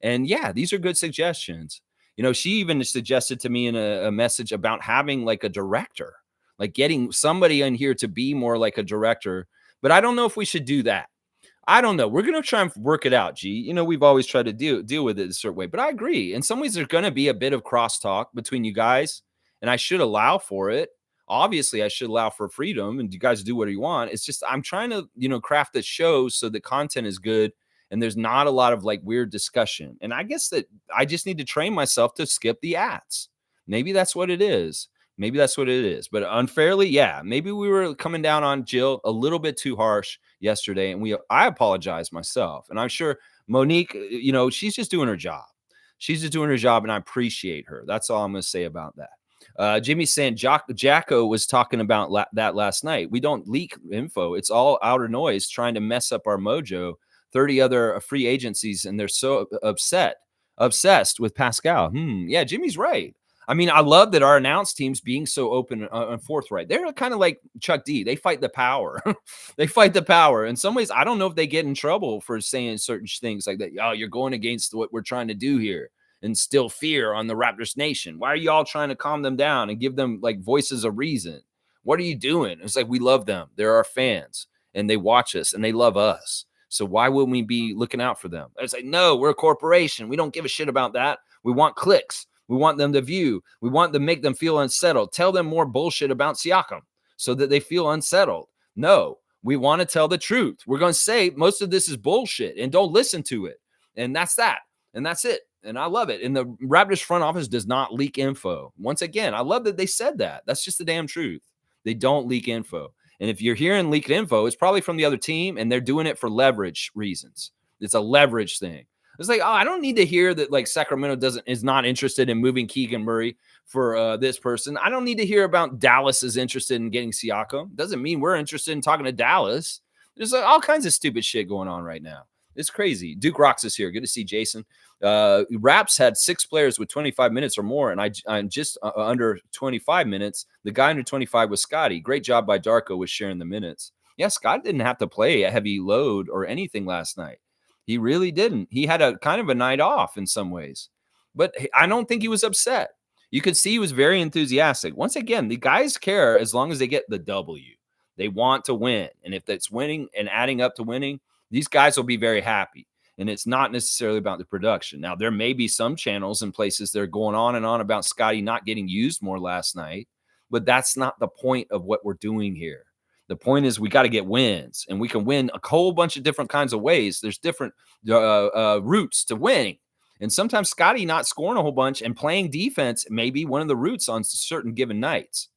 And yeah, these are good suggestions. You know, she even suggested to me in a message about having like a director, like getting somebody in here to be more like a director. But I don't know if we should do that. I don't know. We're going to try and work it out, G. You know, we've always tried to deal with it a certain way. But I agree. In some ways, there's going to be a bit of crosstalk between you guys. And I should allow for it. Obviously, I should allow for freedom and you guys do what you want. It's just I'm trying to, you know, craft the show so the content is good and there's not a lot of like weird discussion. And I guess that I just need to train myself to skip the ads. Maybe that's what it is. Maybe that's what it is. But unfairly, yeah, maybe we were coming down on Jill a little bit too harsh yesterday. And I apologize myself. And I'm sure Monique, you know, she's just doing her job. She's just doing her job, and I appreciate her. That's all I'm going to say about that. Jimmy's saying Jacko was talking about that last night. We don't leak info. It's all outer noise trying to mess up our mojo. 30 other free agencies, and they're so obsessed with Pascal. Yeah, Jimmy's right. I mean, I love that our announced teams being so open and forthright. They're kind of like Chuck D. They fight the power. They fight the power. In some ways, I don't know if they get in trouble for saying certain things like that. Oh, you're going against what we're trying to do here. Instill fear on the Raptors nation. Why are y'all trying to calm them down and give them like voices of reason? What are you doing? It's like we love them. They're our fans and they watch us and they love us. So why wouldn't we be looking out for them? It's like, no, we're a corporation. We don't give a shit about that. We want clicks. We want them to view. We want to make them feel unsettled. Tell them more bullshit about Siakam so that they feel unsettled. No, we want to tell the truth. We're going to say most of this is bullshit and don't listen to it. And that's that. And that's it. And I love it. And the Raptors front office does not leak info. Once again, I love that they said that. That's just the damn truth. They don't leak info. And if you're hearing leaked info, it's probably from the other team and they're doing it for leverage reasons. It's a leverage thing. It's like, oh, I don't need to hear that like Sacramento is not interested in moving Keegan Murray for this person. I don't need to hear about Dallas is interested in getting Siakam. Doesn't mean we're interested in talking to Dallas. There's like all kinds of stupid shit going on right now. It's crazy. Duke Rocks is here. Good to see Jason. Raps had 6 players with 25 minutes or more, and I'm just under 25 minutes. The guy under 25 was Scotty. Great job by Darko with sharing the minutes. Yeah, Scott didn't have to play a heavy load or anything last night. He really didn't. He had a kind of a night off in some ways, but I don't think he was upset. You could see he was very enthusiastic. Once again, the guys care as long as they get the W. They want to win, and if that's winning and adding up to winning, these guys will be very happy. And it's not necessarily about the production. Now, there may be some channels and places that are going on and on about Scotty not getting used more last night. but that's not the point of what we're doing here. The point is we got to get wins, and we can win a whole bunch of different kinds of ways. There's different routes to winning. And sometimes Scotty not scoring a whole bunch and playing defense may be one of the routes on certain given nights.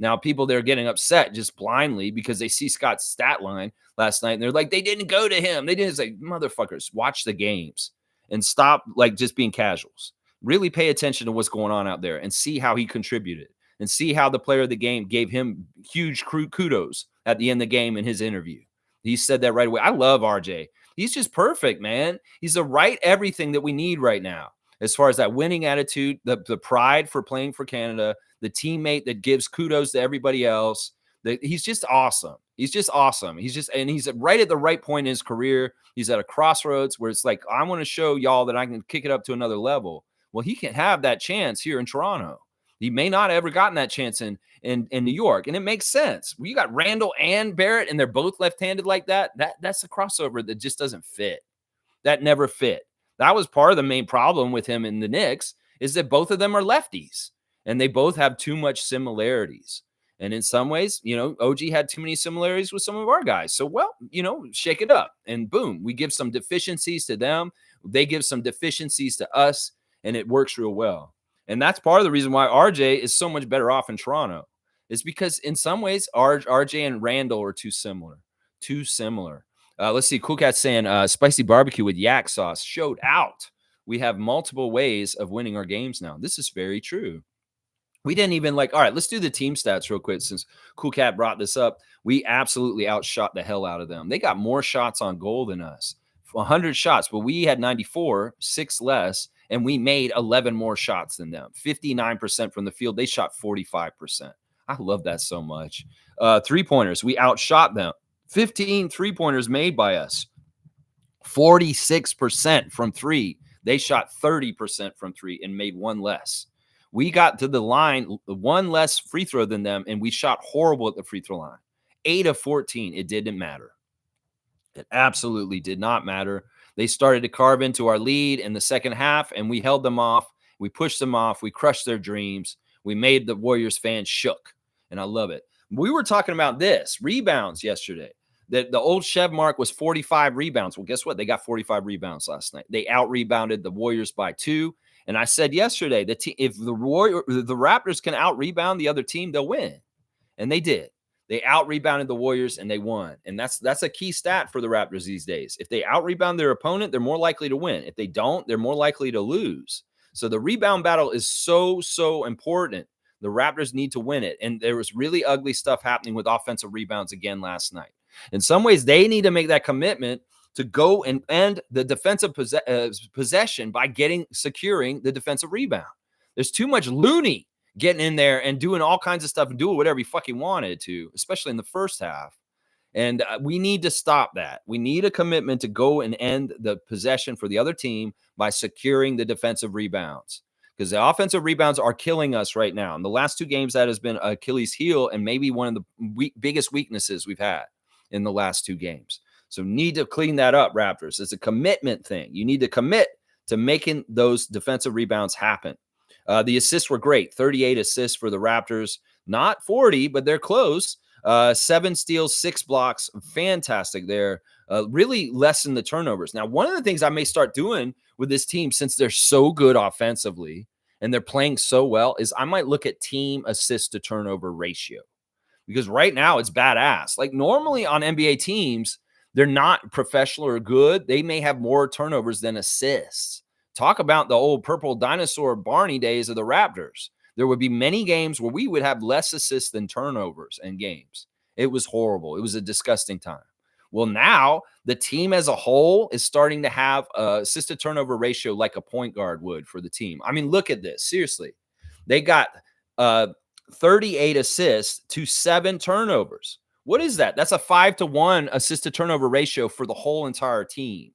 Now, people they're getting upset just blindly because they see Scott's stat line last night and they're like, they didn't go to him. They didn't say, motherfuckers, watch the games and stop like just being casuals. Really pay attention to what's going on out there and see how he contributed and see how the player of the game gave him huge kudos at the end of the game in his interview. He said that right away. I love RJ. He's just perfect, man. He's the right everything that we need right now. As far as that winning attitude, the pride for playing for Canada, the teammate that gives kudos to everybody else. He's just awesome. He's just awesome. And he's right at the right point in his career. He's at a crossroads where it's like, I want to show y'all that I can kick it up to another level. Well, he can have that chance here in Toronto. He may not have ever gotten that chance in New York, and it makes sense. You got Randall and Barrett, and they're both left-handed like that. That's a crossover that just doesn't fit. That never fit. That was part of the main problem with him in the Knicks is that both of them are lefties, and they both have too much similarities. And in some ways, OG had too many similarities with some of our guys. So, shake it up, and boom, we give some deficiencies to them. They give some deficiencies to us, and it works real well. And that's part of the reason why RJ is so much better off in Toronto is because in some ways, RJ and Randall are too similar. Let's see. Cool Cat's saying spicy barbecue with yak sauce showed out. We have multiple ways of winning our games now. This is very true. We didn't even all right, let's do the team stats real quick since Cool Cat brought this up. We absolutely outshot the hell out of them. They got more shots on goal than us. 100 shots, but we had 94, 6 less, and we made 11 more shots than them. 59% from the field. They shot 45%. I love that so much. Three-pointers, we outshot them. 15 three-pointers made by us. 46% from three. They shot 30% from three and made one less. We got to the line, one less free throw than them, and we shot horrible at the free throw line. 8 of 14. It didn't matter. It absolutely did not matter. They started to carve into our lead in the second half, and we held them off. We pushed them off. We crushed their dreams. We made the Warriors fans shook, and I love it. We were talking about this, rebounds yesterday, that the old Chev mark was 45 rebounds. Well, guess what? They got 45 rebounds last night. They out-rebounded the Warriors by 2, and I said yesterday that if the Raptors can out-rebound the other team, they'll win, and they did. They out-rebounded the Warriors, and they won. And that's a key stat for the Raptors these days. If they out-rebound their opponent, they're more likely to win. If they don't, they're more likely to lose. So the rebound battle is so, so important. The Raptors need to win it. And there was really ugly stuff happening with offensive rebounds again last night. In some ways, they need to make that commitment to go and end the defensive possession by securing the defensive rebound. There's too much loony getting in there and doing all kinds of stuff and doing whatever he fucking wanted to, especially in the first half. And we need to stop that. We need a commitment to go and end the possession for the other team by securing the defensive rebounds, because the offensive rebounds are killing us right now. In the last 2 games, that has been Achilles' heel and maybe one of the biggest weaknesses we've had in the last 2 games. So need to clean that up, Raptors. It's a commitment thing. You need to commit to making those defensive rebounds happen. The assists were great. 38 assists for the Raptors. Not 40, but they're close. 7 steals, 6 blocks. Fantastic there. Really lessen the turnovers. Now, one of the things I may start doing with this team, since they're so good offensively and they're playing so well, is I might look at team assist to turnover ratio. Because right now it's badass. Like normally on NBA teams, they're not professional or good. They may have more turnovers than assists. Talk about the old purple dinosaur Barney days of the Raptors. There would be many games where we would have less assists than turnovers in games. It was horrible. It was a disgusting time. Well, now the team as a whole is starting to have a assist to turnover ratio like a point guard would for the team. I mean, look at this. Seriously. They got 38 assists to 7 turnovers. What is that? That's a 5-to-1 assist to turnover ratio for the whole entire team.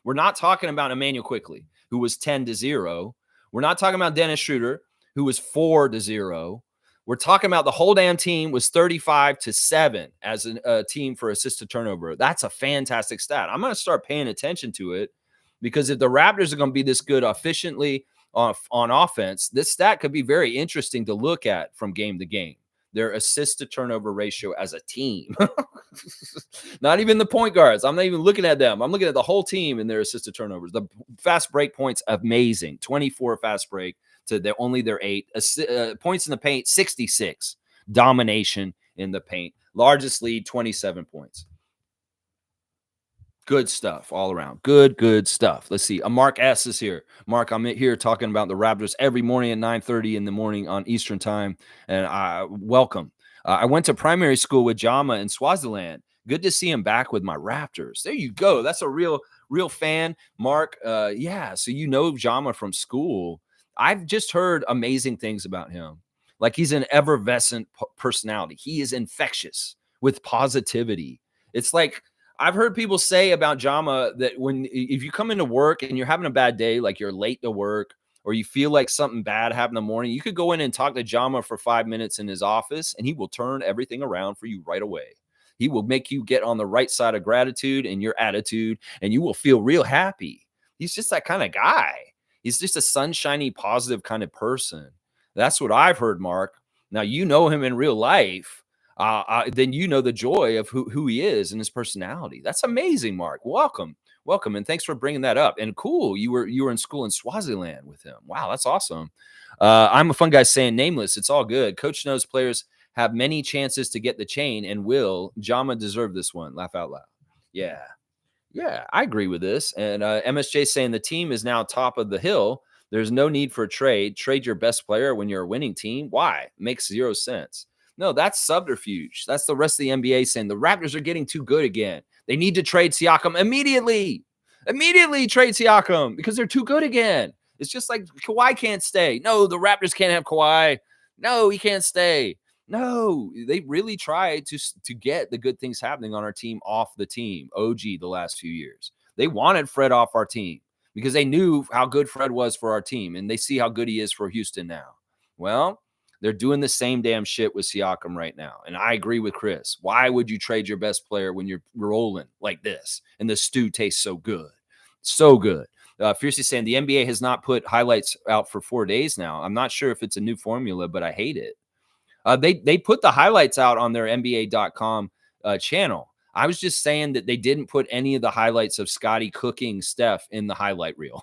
We're not talking about Emmanuel Quickley, who was 10-0. We're not talking about Dennis Schroeder, who was 4-0. We're talking about the whole damn team was 35-7 as a team for assist to turnover. That's a fantastic stat. I'm going to start paying attention to it, because if the Raptors are going to be this good efficiently on offense, this stat could be very interesting to look at from game to game. their assist to turnover ratio as a team. Not even the point guards. I'm not even looking at them. I'm looking at the whole team and their assist to turnovers. The fast break points, amazing. 24 fast break to only their 8. Points in the paint, 66. Domination in the paint. Largest lead, 27 points. Good stuff all around. Good stuff. Let's see. Mark S is here. Mark, I'm here talking about the Raptors every morning at 9:30 in the morning on Eastern time. And welcome. I went to primary school with Jama in Swaziland. Good to see him back with my Raptors. There you go. That's a real fan, Mark. Yeah. So you know Jama from school. I've just heard amazing things about him. Like he's an effervescent personality. He is infectious with positivity. It's like I've heard people say about Jama that if you come into work and you're having a bad day, like you're late to work or you feel like something bad happened in the morning, you could go in and talk to Jama for 5 minutes in his office and he will turn everything around for you right away. He will make you get on the right side of gratitude and your attitude, and you will feel real happy. He's just that kind of guy. He's just a sunshiny, positive kind of person. That's what I've heard, Mark. Now, you know him in real life. Then you know the joy of who he is and his personality. That's amazing, Mark. Welcome, and thanks for bringing that up. And cool, you were in school in Swaziland with him. Wow, that's awesome. I'm a fun guy saying nameless. It's all good. Coach knows players have many chances to get the chain, and will Jama deserve this one? Laugh out loud. Yeah, I agree with this. And MSJ saying the team is now top of the hill. There's no need for a trade. Trade your best player when you're a winning team. Why? Makes 0 sense. No, that's subterfuge. That's the rest of the NBA saying the Raptors are getting too good again. They need to trade Siakam immediately. Immediately trade Siakam because they're too good again. It's just like Kawhi can't stay. No, the Raptors can't have Kawhi. No, he can't stay. No, they really tried to get the good things happening on our team off the team. OG the last few years. They wanted Fred off our team because they knew how good Fred was for our team, and they see how good he is for Houston now. Well, they're doing the same damn shit with Siakam right now. And I agree with Chris. Why would you trade your best player when you're rolling like this and the stew tastes so good? So good. Fiercely saying the NBA has not put highlights out for 4 days now. I'm not sure if it's a new formula, but I hate it. They put the highlights out on their NBA.com channel. I was just saying that they didn't put any of the highlights of Scotty cooking Steph in the highlight reel,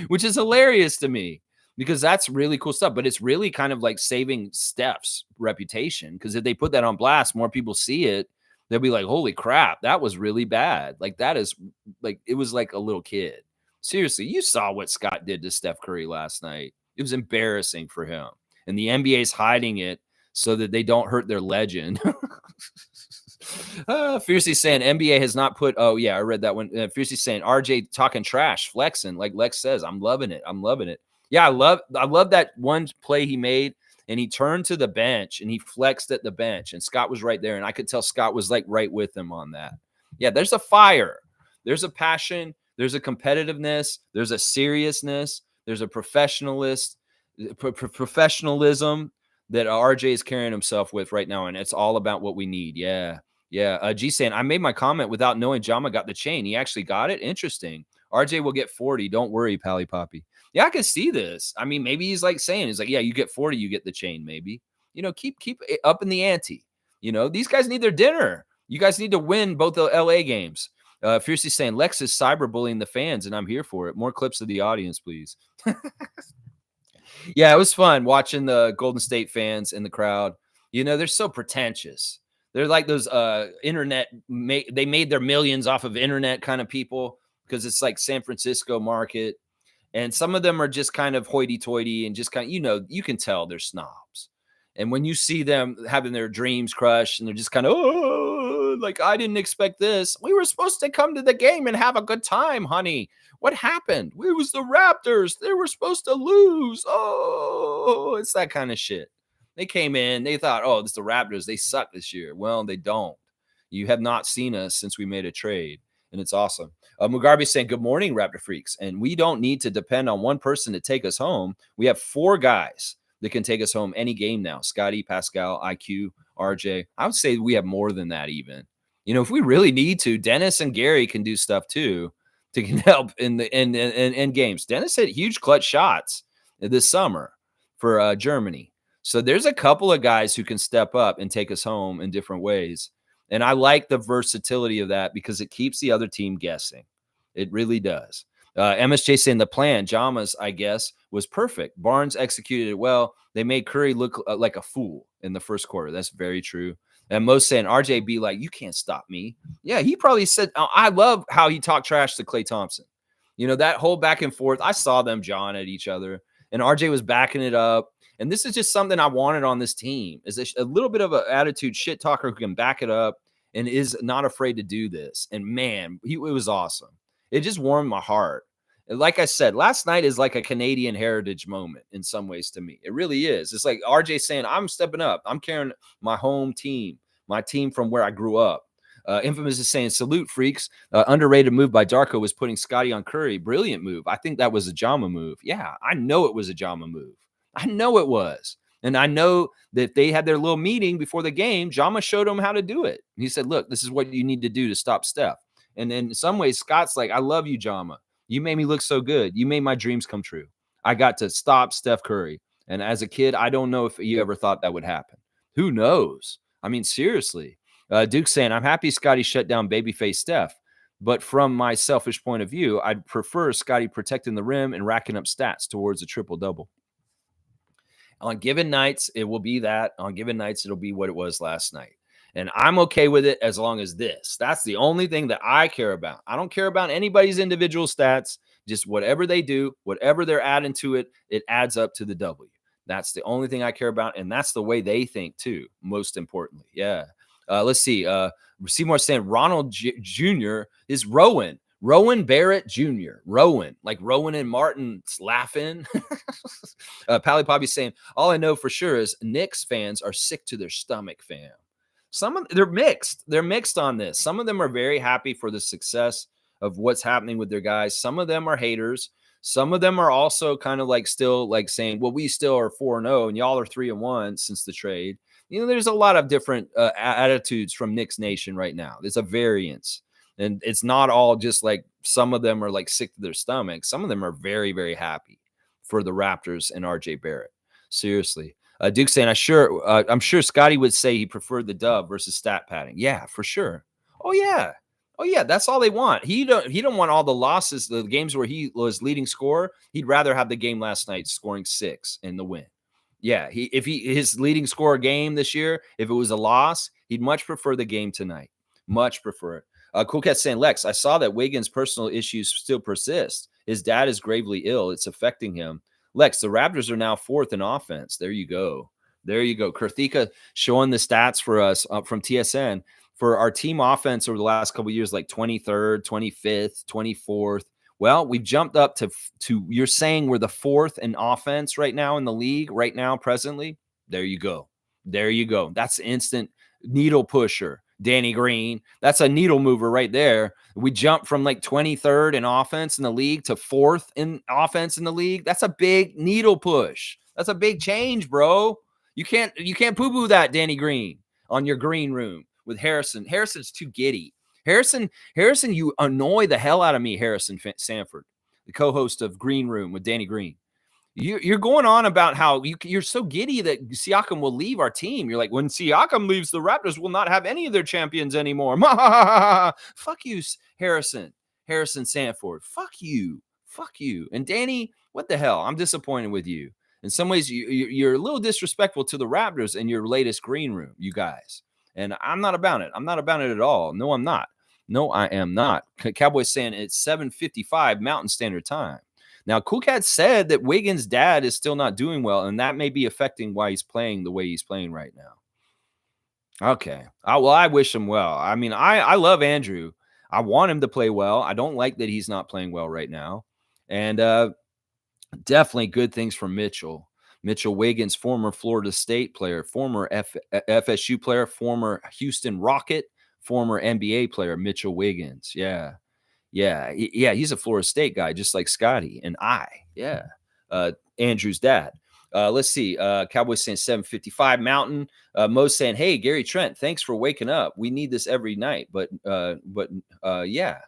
which is hilarious to me because that's really cool stuff. But it's really kind of like saving Steph's reputation because if they put that on blast, more people see it. They'll be like, holy crap, that was really bad. Like that is like, it was like a little kid. Seriously, you saw what Scott did to Steph Curry last night. It was embarrassing for him. And the NBA is hiding it so that they don't hurt their legend. Fiercely saying NBA has not put. Oh yeah, I read that one. Fiercely saying RJ talking trash, flexing like Lex says. I'm loving it. Yeah, I love that one play he made, and he turned to the bench and he flexed at the bench, and Scott was right there, and I could tell Scott was like right with him on that. Yeah, there's a fire, there's a passion, there's a competitiveness, there's a seriousness, there's a professionalism that RJ is carrying himself with right now, and it's all about what we need. Yeah. G saying, I made my comment without knowing Jama got the chain. He actually got it. Interesting. RJ will get 40. Don't worry, Pally Poppy. Yeah, I can see this. I mean, maybe he's like saying, he's like, yeah, you get 40, you get the chain. Maybe, keep it up in the ante. These guys need their dinner. You guys need to win both the LA games. Fiercely saying, Lex is cyberbullying the fans, and I'm here for it. More clips of the audience, please. Yeah, it was fun watching the Golden State fans in the crowd. They're so pretentious. They're like those internet. They made their millions off of internet kind of people because it's like San Francisco market. And some of them are just kind of hoity-toity and just kind of, you can tell they're snobs. And when you see them having their dreams crushed and they're just kind of, oh, like, I didn't expect this. We were supposed to come to the game and have a good time, honey. What happened? It was the Raptors. They were supposed to lose. Oh, it's that kind of shit. They came in. They thought, oh, it's the Raptors. They suck this year. Well, they don't. You have not seen us since we made a trade. And it's awesome. Mugarby saying, good morning, Raptor Freaks. And we don't need to depend on one person to take us home. We have 4 guys that can take us home any game now. Scotty, Pascal, IQ, RJ. I would say we have more than that even. If we really need to, Dennis and Gary can do stuff too to help in games. Dennis hit huge clutch shots this summer for Germany. So there's a couple of guys who can step up and take us home in different ways. And I like the versatility of that because it keeps the other team guessing. It really does. MSJ saying the plan, Jamas, I guess, was perfect. Barnes executed it well. They made Curry look like a fool in the first quarter. That's very true. And most saying RJ be like, you can't stop me. Yeah, he probably said, I love how he talked trash to Klay Thompson. That whole back and forth. I saw them jawing at each other, and RJ was backing it up. And this is just something I wanted on this team is a little bit of an attitude shit talker who can back it up and is not afraid to do this. And man, it was awesome. It just warmed my heart. And like I said, last night is like a Canadian heritage moment in some ways to me. It really is. It's like RJ saying, I'm stepping up. I'm carrying my home team, my team from where I grew up. Infamous is saying, salute freaks. Underrated move by Darko was putting Scotty on Curry. Brilliant move. I think that was a Jama move. Yeah, I know it was a Jama move. I know it was. And I know that they had their little meeting before the game. Jama showed them how to do it. And he said, look, this is what you need to do to stop Steph. And in some ways, Scott's like, I love you, Jama. You made me look so good. You made my dreams come true. I got to stop Steph Curry. And as a kid, I don't know if you ever thought that would happen. Who knows? I mean, seriously. Duke saying, I'm happy Scotty shut down babyface Steph. But from my selfish point of view, I'd prefer Scotty protecting the rim and racking up stats towards a triple-double. On given nights, it will be that. On given nights, it'll be what it was last night. And I'm okay with it as long as this. That's the only thing that I care about. I don't care about anybody's individual stats. Just whatever they do, whatever they're adding to it, it adds up to the W. That's the only thing I care about. And that's the way they think too, most importantly. Yeah. Let's see. Seymour saying Ronald Jr. is Rowan. Rowan Barrett Jr. Rowan, like Rowan and Martin's laughing. Pally Poppy saying, all I know for sure is Knicks fans are sick to their stomach, fam. They're mixed. They're mixed on this. Some of them are very happy for the success of what's happening with their guys. Some of them are haters. Some of them are also kind of like still like saying, well, we still are 4-0 and y'all are 3-1 since the trade. There's a lot of different attitudes from Knicks Nation right now. There's a variance. And it's not all just like some of them are like sick to their stomach. Some of them are very, very happy for the Raptors and RJ Barrett. Seriously. Duke saying, I'm sure Scotty would say he preferred the dub versus stat padding. Yeah, for sure. Oh, yeah. Oh, yeah. That's all they want. He don't want all the losses, the games where he was leading scorer. He'd rather have the game last night scoring 6 in the win. Yeah, his leading scorer game this year, if it was a loss, he'd much prefer the game tonight. Much prefer it. Cool Cat saying, Lex, I saw that Wiggins' personal issues still persist. His dad is gravely ill. It's affecting him. Lex, the Raptors are now 4th in offense. There you go. There you go. Karthika showing the stats for us from TSN for our team offense over the last couple of years, like 23rd, 25th, 24th. Well, we've jumped up to you're saying we're the 4th in offense right now in the league right now, presently. There you go. There you go. That's instant needle pusher. Danny Green. That's a needle mover right there. We jumped from like 23rd in offense in the league to 4th in offense in the league. That's a big needle push. That's a big change, bro. You can't poo-poo that, Danny Green, on your green room with Harrison. Harrison's too giddy. Harrison, you annoy the hell out of me, Harrison Sanford, the co-host of Green Room with Danny Green. You're going on about how you're so giddy that Siakam will leave our team. You're like, when Siakam leaves, the Raptors will not have any of their champions anymore. Fuck you, Harrison Sanford. Fuck you. And Danny, what the hell? I'm disappointed with you. In some ways, you're a little disrespectful to the Raptors in your latest Green Room, you guys. And I'm not about it. I'm not about it at all. No, I'm not. No, I am not. Cowboys saying it's 7:55 Mountain Standard Time. Now, Cool Cat said that Wiggins' dad is still not doing well, and that may be affecting why he's playing the way he's playing right now. Okay. Well, I wish him well. I mean, I love Andrew. I want him to play well. I don't like that he's not playing well right now. And definitely good things from Mitchell. Mitchell Wiggins, former Florida State player, former FSU player, former Houston Rocket, former NBA player, Mitchell Wiggins. Yeah. He's a Florida State guy, just like Scotty and I. Yeah, Andrew's dad. Let's see. Cowboys saying 7:55 Mountain. Mo's saying, "Hey, Gary Trent, thanks for waking up. We need this every night." But yeah,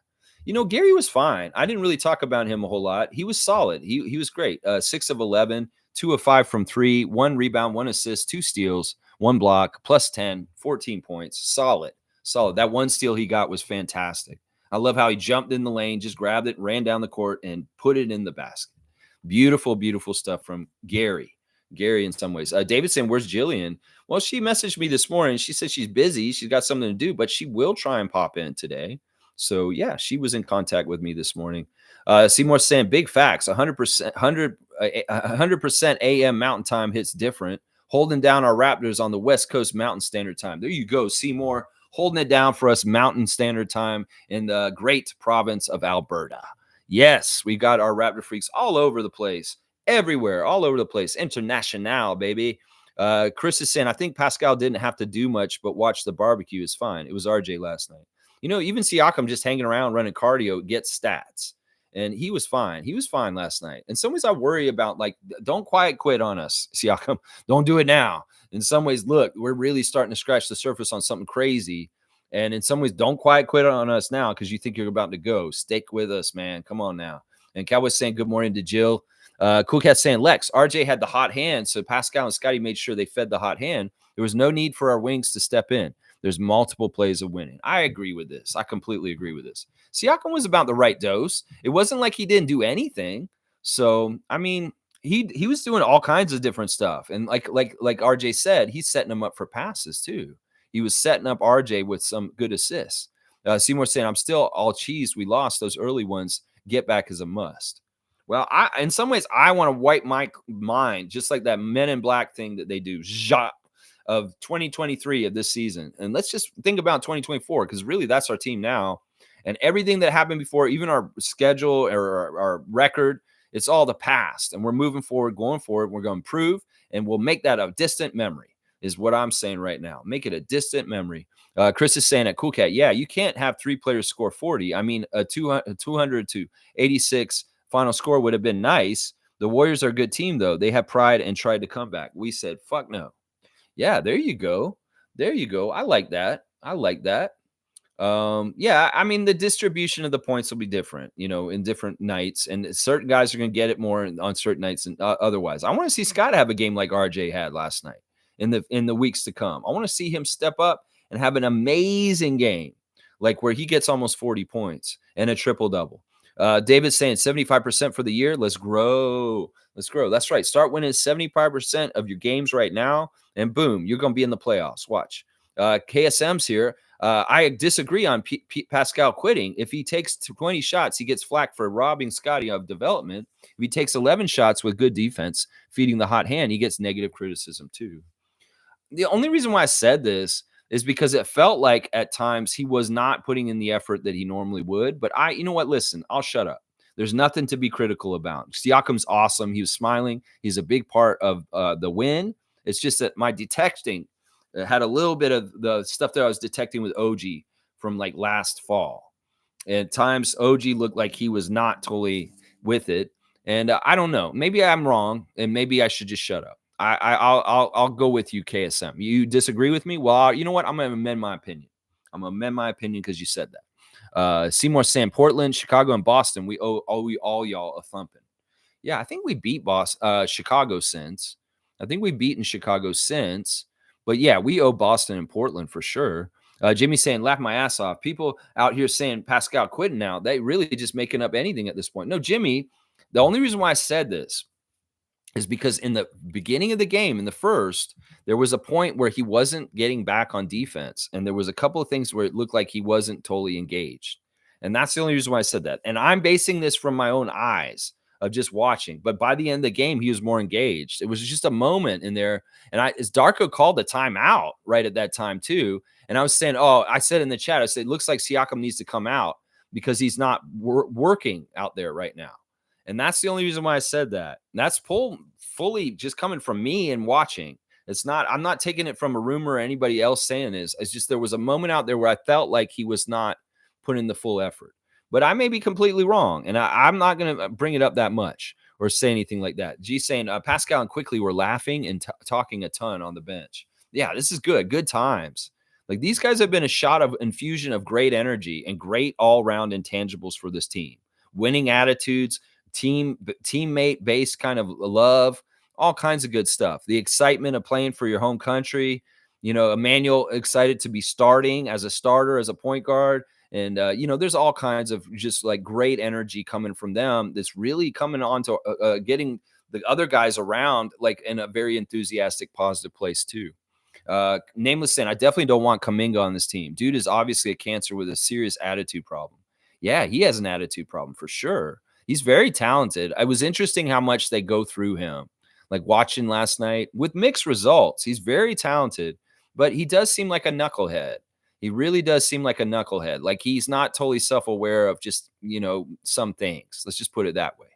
Gary was fine. I didn't really talk about him a whole lot. He was solid. He was great. 6 of 11, 2 of 5 from 3, 1 rebound, 1 assist, 2 steals, 1 block, plus 10, 14 points. Solid. Solid. That one steal he got was fantastic. I love how he jumped in the lane, just grabbed it, ran down the court, and put it in the basket. Beautiful, beautiful stuff from Gary. Gary, in some ways. David saying, "Where's Jillian?" Well, she messaged me this morning. She said she's busy. She's got something to do, but she will try and pop in today. So, yeah, she was in contact with me this morning. Seymour saying, "Big facts. 100%, 100% AM Mountain Time hits different. Holding down our Raptors on the West Coast Mountain Standard Time." There you go, Seymour, holding it down for us Mountain Standard Time in the great province of Alberta. Yes, we got our Raptor freaks all over the place, everywhere, all over the place. International, baby. Chris is saying, "I think Pascal didn't have to do much, but watch the barbecue is fine." It was RJ last night. Even Siakam just hanging around running cardio gets stats. And he was fine. He was fine last night. In some ways, I worry about, like, don't quiet quit on us, Siakam. Don't do it now. In some ways, look, we're really starting to scratch the surface on something crazy. And in some ways, don't quiet quit on us now because you think you're about to go. Stick with us, man. Come on now. And Cowboy's saying good morning to Jill. Cool Cat saying, "Lex, RJ had the hot hand, so Pascal and Scotty made sure they fed the hot hand. There was no need for our wings to step in. There's multiple plays of winning." I agree with this. I completely agree with this. Siakam was about the right dose. It wasn't like he didn't do anything. So, I mean, he was doing all kinds of different stuff. And like RJ said, he's setting him up for passes too. He was setting up RJ with some good assists. Seymour saying, "I'm still all cheese. We lost those early ones. Get back is a must." Well, in some ways, I want to wipe my mind, just like that Men in Black thing that they do, of 2023 of this season. And let's just think about 2024, because really that's our team now. And everything that happened before, even our schedule or our record, it's all the past. And we're moving forward, going forward. We're going to improve, and we'll make that a distant memory, is what I'm saying right now. Make it a distant memory. Chris is saying at Cool Cat, "Yeah, you can't have 3 players score 40. I mean, a 200 to 86 final score would have been nice. The Warriors are a good team, though. They have pride and tried to come back." We said, fuck no. Yeah, there you go. There you go. I like that. I like that. Yeah, I mean, the distribution of the points will be different, in different nights, and certain guys are going to get it more on certain nights than otherwise. I want to see Scott have a game like RJ had last night in the weeks to come. I want to see him step up and have an amazing game, like where he gets almost 40 points and a triple double. David's saying 75% for the year. Let's grow. Let's grow. That's right. Start winning 75% of your games right now, and boom, you're going to be in the playoffs. Watch. KSM's here. I disagree on Pascal quitting. If he takes 20 shots, he gets flack for robbing Scotty of development. If he takes 11 shots with good defense, feeding the hot hand, he gets negative criticism too. The only reason why I said this is because it felt like at times he was not putting in the effort that he normally would. But you know what? Listen, I'll shut up. There's nothing to be critical about. Siakam's awesome. He was smiling. He's a big part of the win. It's just that my detecting had a little bit of the stuff that I was detecting with OG from like last fall. At times, OG looked like he was not totally with it. And I don't know. Maybe I'm wrong, and maybe I should just shut up. I'll go with you, KSM. You disagree with me? Well, you know what? I'm gonna amend my opinion. I'm gonna amend my opinion because you said that. Seymour saying Portland, Chicago, and Boston. We owe all y'all a thumping. Yeah, I think we beat Chicago since. I think we've beaten Chicago since. But yeah, we owe Boston and Portland for sure. Jimmy saying, "Laugh my ass off." People out here saying Pascal quitting now. They really just making up anything at this point. No, Jimmy, the only reason why I said this is because in the beginning of the game, in the first, there was a point where he wasn't getting back on defense. And there was a couple of things where it looked like he wasn't totally engaged. And that's the only reason why I said that. And I'm basing this from my own eyes of just watching. But by the end of the game, he was more engaged. It was just a moment in there. And as Darko called the timeout right at that time too. And I was saying, I said in the chat, I said, it looks like Siakam needs to come out because he's not working out there right now. And that's the only reason why I said that. And that's fully just coming from me and watching. I'm not taking it from a rumor or anybody else saying this. It's just there was a moment out there where I felt like he was not putting the full effort. But I may be completely wrong. And I'm not going to bring it up that much or say anything like that. G saying Pascal and Quickly were laughing and talking a ton on the bench. Yeah, this is good. Good times. Like these guys have been a shot of infusion of great energy and great all-round intangibles for this team. Winning attitudes, teammate based kind of love, all kinds of good stuff. The excitement of playing for your home country. Emmanuel excited to be starting as a starter, as a point guard. And, there's all kinds of just like great energy coming from them that's really coming on to getting the other guys around like in a very enthusiastic, positive place too. Nameless saying, I definitely don't want Kaminga on this team. Dude is obviously a cancer with a serious attitude problem. Yeah, he has an attitude problem for sure. He's very talented. It was interesting how much they go through him. Like watching last night with mixed results. He's very talented, but he does seem like a knucklehead. He really does seem like a knucklehead. Like he's not totally self-aware of just, some things. Let's just put it that way.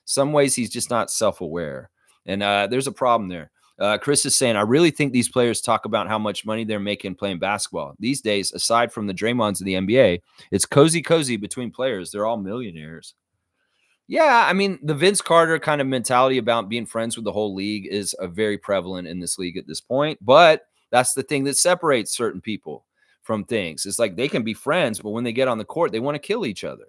Some ways he's just not self-aware. And there's a problem there. Chris is saying, I really think these players talk about how much money they're making playing basketball. These days, aside from the Draymonds of the NBA, it's cozy between players. They're all millionaires. Yeah, I mean, the Vince Carter kind of mentality about being friends with the whole league is very prevalent in this league at this point. But that's the thing that separates certain people from things. It's like they can be friends, but when they get on the court, they want to kill each other.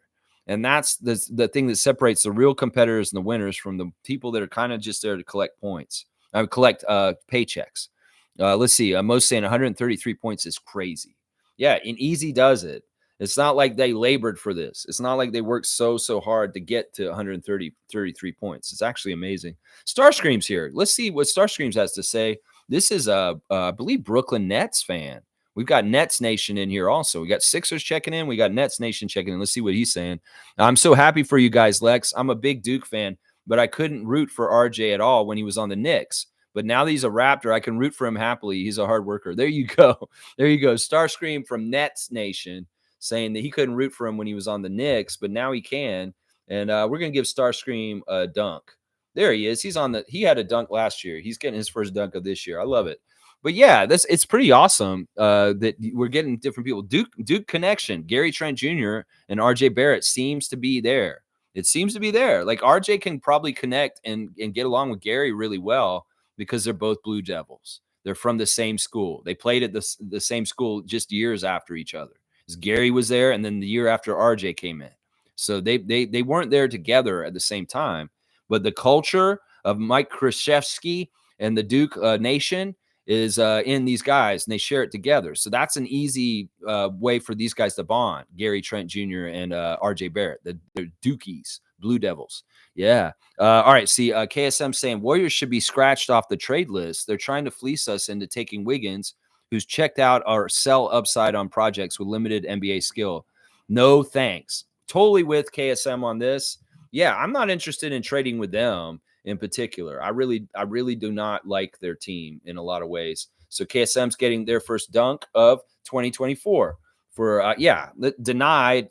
And that's the thing that separates the real competitors and the winners from the people that are kind of just there to collect points. I would collect paychecks. Let's see. Most saying 133 points is crazy. Yeah, and Easy does it. It's not like they labored for this. It's not like they worked so hard to get to 133 points. It's actually amazing. Starscream's here. Let's see what Starscreams has to say. This is I believe Brooklyn Nets fan. We've got Nets Nation in here also. We got Sixers checking in. We got Nets Nation checking in. Let's see what he's saying. I'm so happy for you guys, Lex. I'm a big Duke fan, but I couldn't root for RJ at all when he was on the Knicks. But now that he's a Raptor, I can root for him happily. He's a hard worker. There you go. There you go. Starscream from Nets Nation saying that he couldn't root for him when he was on the Knicks, but now he can. And we're going to give Starscream a dunk. There he is. He had a dunk last year. He's getting his first dunk of this year. I love it. But yeah, it's pretty awesome that we're getting different people. Duke connection. Gary Trent Jr. and RJ Barrett seems to be there. It seems to be there. Like RJ can probably connect and get along with Gary really well because they're both Blue Devils. They're from the same school. They played at the same school just years after each other. Gary was there, and then the year after RJ came in. So they weren't there together at the same time. But the culture of Mike Krzyzewski and the Duke Nation is in these guys, and they share it together. So that's an easy way for these guys to bond. Gary Trent Jr. and RJ Barrett, they're Dukies, Blue Devils. Yeah. All right. See, KSM saying Warriors should be scratched off the trade list. They're trying to fleece us into taking Wiggins, who's checked out or sell upside on projects with limited NBA skill. No thanks. Totally with KSM on this. Yeah, I'm not interested in trading with them in particular. I really do not like their team in a lot of ways. So KSM's getting their first dunk of 2024 for denied.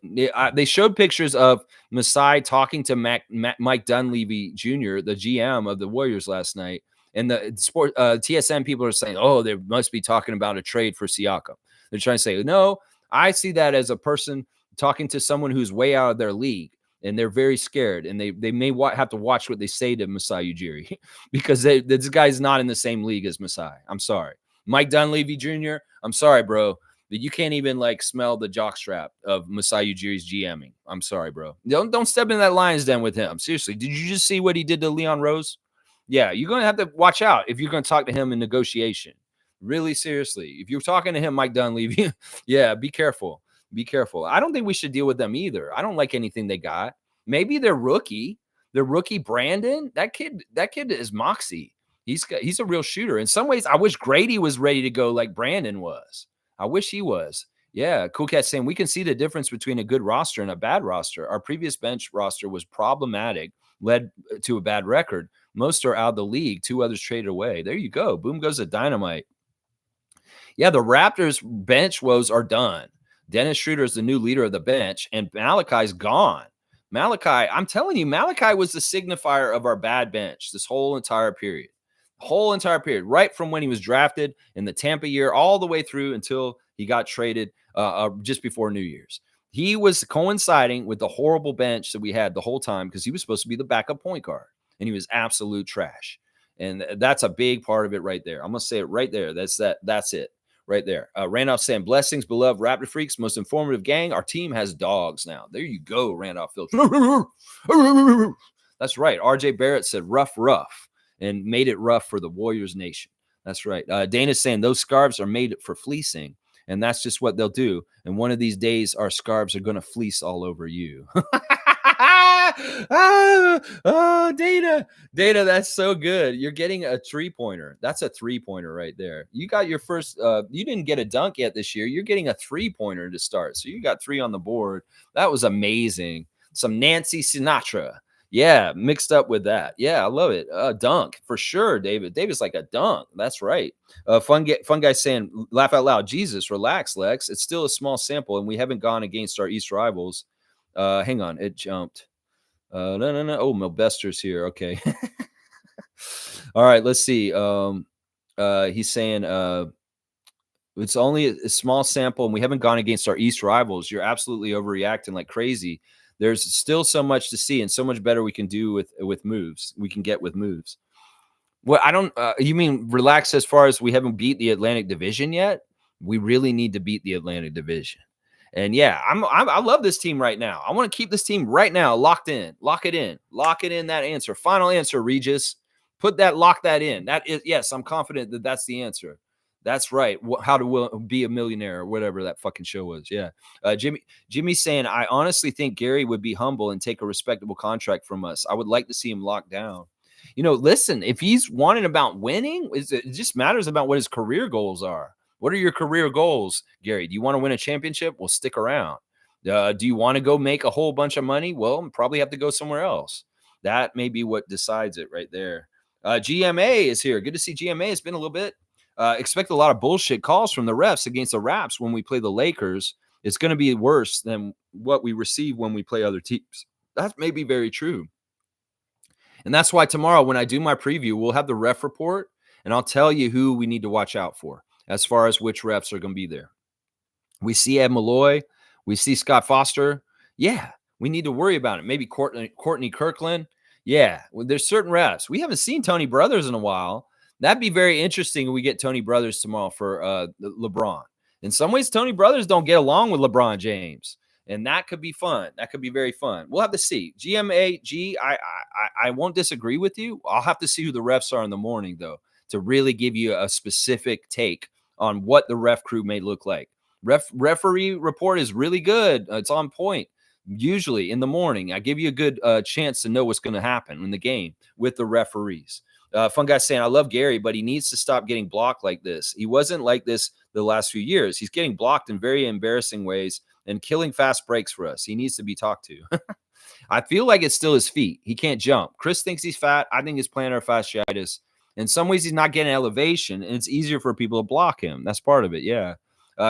They showed pictures of Masai talking to Mike Dunleavy Jr., the GM of the Warriors last night. And the sport TSN people are saying, oh, they must be talking about a trade for Siakam. They're trying to say, no, I see that as a person talking to someone who's way out of their league. And they're very scared, and they may have to watch what they say to Masai Ujiri because this guy's not in the same league as Masai. I'm sorry. Mike Dunleavy Jr., I'm sorry, bro, that you can't even like smell the jockstrap of Masai Ujiri's GMing. I'm sorry, bro. Don't step in that lion's den with him. Seriously, did you just see what he did to Leon Rose? Yeah, you're going to have to watch out if you're going to talk to him in negotiation. Really seriously. If you're talking to him, Mike Dunleavy, yeah, be careful. Be careful. I don't think we should deal with them either. I don't like anything they got. Maybe their rookie Brandon. That kid is moxie. He's a real shooter. In some ways, I wish Grady was ready to go like Brandon was. I wish he was. Yeah, Cool Cat saying we can see the difference between a good roster and a bad roster. Our previous bench roster was problematic, led to a bad record. Most are out of the league. 2 others traded away. There you go. Boom goes the dynamite. Yeah, the Raptors bench woes are done. Dennis Schroeder is the new leader of the bench, and Malachi's gone. Malachi, I'm telling you, Malachi was the signifier of our bad bench this whole entire period. Right from when he was drafted in the Tampa year all the way through until he got traded just before New Year's. He was coinciding with the horrible bench that we had the whole time because he was supposed to be the backup point guard, and he was absolute trash. And that's a big part of it right there. I'm going to say it right there. That's it. Right there. Randolph saying, blessings, beloved Raptor freaks, most informative gang. Our team has dogs now. There you go, Randolph Filch. That's right. RJ Barrett said, rough. and made it rough for the Warriors Nation. That's right. Dana's saying those scarves are made for fleecing, and that's just what they'll do. And one of these days, our scarves are going to fleece all over you. Oh, Dana, that's so good. You're getting a 3-pointer. That's a 3-pointer right there. You got your first, you didn't get a dunk yet this year. You're getting a 3-pointer to start. So you got 3 on the board. That was amazing. Some Nancy Sinatra. Yeah, mixed up with that. Yeah, I love it. Dunk for sure, David. David's like a dunk. That's right. Fun guy saying, laugh out loud. Jesus, relax, Lex. It's still a small sample, and we haven't gone against our East rivals. Hang on, it jumped. No. Oh, Milbester's here. Okay. All right, let's see. He's saying it's only a small sample, and we haven't gone against our East rivals. You're absolutely overreacting like crazy. There's still so much to see, and so much better we can do with moves. We can get with moves. Well, I don't. You mean relax as far as we haven't beat the Atlantic Division yet? We really need to beat the Atlantic Division. And yeah, I love this team right now. I want to keep this team right now locked in. Lock it in. Lock it in. That answer. Final answer, Regis. Lock that in. That is, yes, I'm confident that that's the answer. That's right. How to be a millionaire or whatever that fucking show was. Yeah. Jimmy's saying, I honestly think Gary would be humble and take a respectable contract from us. I would like to see him locked down. Listen, if he's wanting about winning, it just matters about what his career goals are. What are your career goals, Gary? Do you want to win a championship? Well, stick around. Do you want to go make a whole bunch of money? Well, probably have to go somewhere else. That may be what decides it right there. GMA is here. Good to see GMA. It's been a little bit. Expect a lot of bullshit calls from the refs against the Raps when we play the Lakers. It's going to be worse than what we receive when we play other teams. That may be very true. And that's why tomorrow when I do my preview, we'll have the ref report, and I'll tell you who we need to watch out for as far as which refs are going to be there. We see Ed Malloy. We see Scott Foster. Yeah, we need to worry about it. Maybe Courtney Kirkland. Yeah, well, there's certain refs. We haven't seen Tony Brothers in a while. That'd be very interesting if we get Tony Brothers tomorrow for LeBron. In some ways, Tony Brothers don't get along with LeBron James. And that could be fun. That could be very fun. We'll have to see. I won't disagree with you. I'll have to see who the refs are in the morning, though, to really give you a specific take on what the ref crew may look like. Referee report is really good. It's on point. Usually in the morning, I give you a good chance to know what's going to happen in the game with the referees. Fun guy saying, I love Gary, but he needs to stop getting blocked like this. He wasn't like this the last few years. He's getting blocked in very embarrassing ways and killing fast breaks for us. He needs to be talked to. I feel like it's still his feet. He can't jump. Chris thinks he's fat. I think it's plantar fasciitis. In some ways, he's not getting elevation, and it's easier for people to block him. That's part of it, yeah.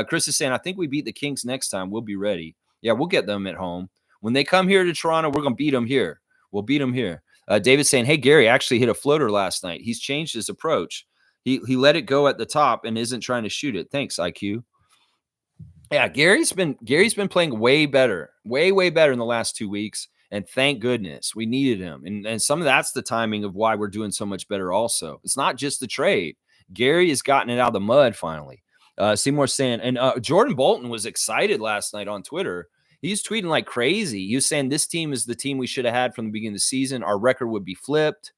Chris is saying, I think we beat the Kings next time. We'll be ready. Yeah, we'll get them at home. When they come here to Toronto, we're going to beat them here. We'll beat them here. David's saying, hey, Gary actually hit a floater last night. He's changed his approach. He let it go at the top and isn't trying to shoot it. Thanks, IQ. Yeah, Gary's been playing way better in the last 2 weeks. And thank goodness we needed him. And some of that's the timing of why we're doing so much better also. It's not just the trade. Gary has gotten it out of the mud finally. Seymour saying, and Jordan Bolton was excited last night on Twitter. He's tweeting like crazy. He was saying this team is the team we should have had from the beginning of the season. Our record would be flipped.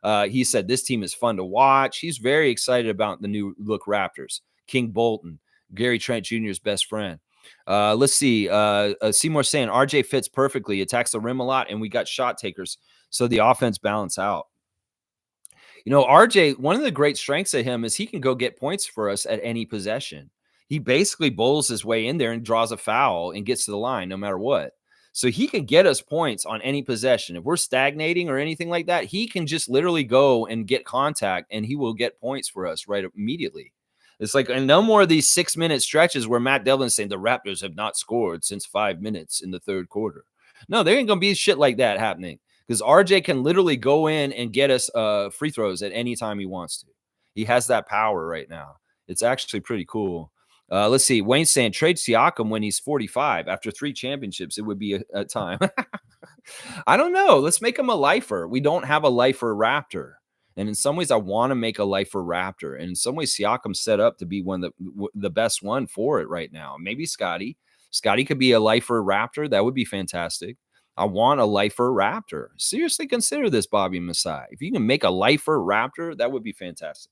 He said this team is fun to watch. He's very excited about the new look Raptors. King Bolton, Gary Trent Jr.'s best friend. Let's see. Seymour saying RJ fits perfectly, attacks the rim a lot, and we got shot takers, so the offense balance out. RJ, one of the great strengths of him is he can go get points for us at any possession. He basically bowls his way in there and draws a foul and gets to the line no matter what. So he can get us points on any possession. If we're stagnating or anything like that, he can just literally go and get contact, and he will get points for us right immediately. It's like, and no more of these 6-minute stretches where Matt Devlin's saying the Raptors have not scored since 5 minutes in the third quarter. No, there ain't going to be shit like that happening because RJ can literally go in and get us free throws at any time he wants to. He has that power right now. It's actually pretty cool. Let's see. Wayne's saying trade Siakam when he's 45. After 3 championships, it would be a time. I don't know. Let's make him a lifer. We don't have a lifer Raptor. And in some ways, I want to make a lifer Raptor. And in some ways, Siakam's set up to be one of the best one for it right now. Maybe Scotty. Scotty could be a lifer Raptor. That would be fantastic. I want a lifer Raptor. Seriously, consider this, Bobby Masai. If you can make a lifer Raptor, that would be fantastic.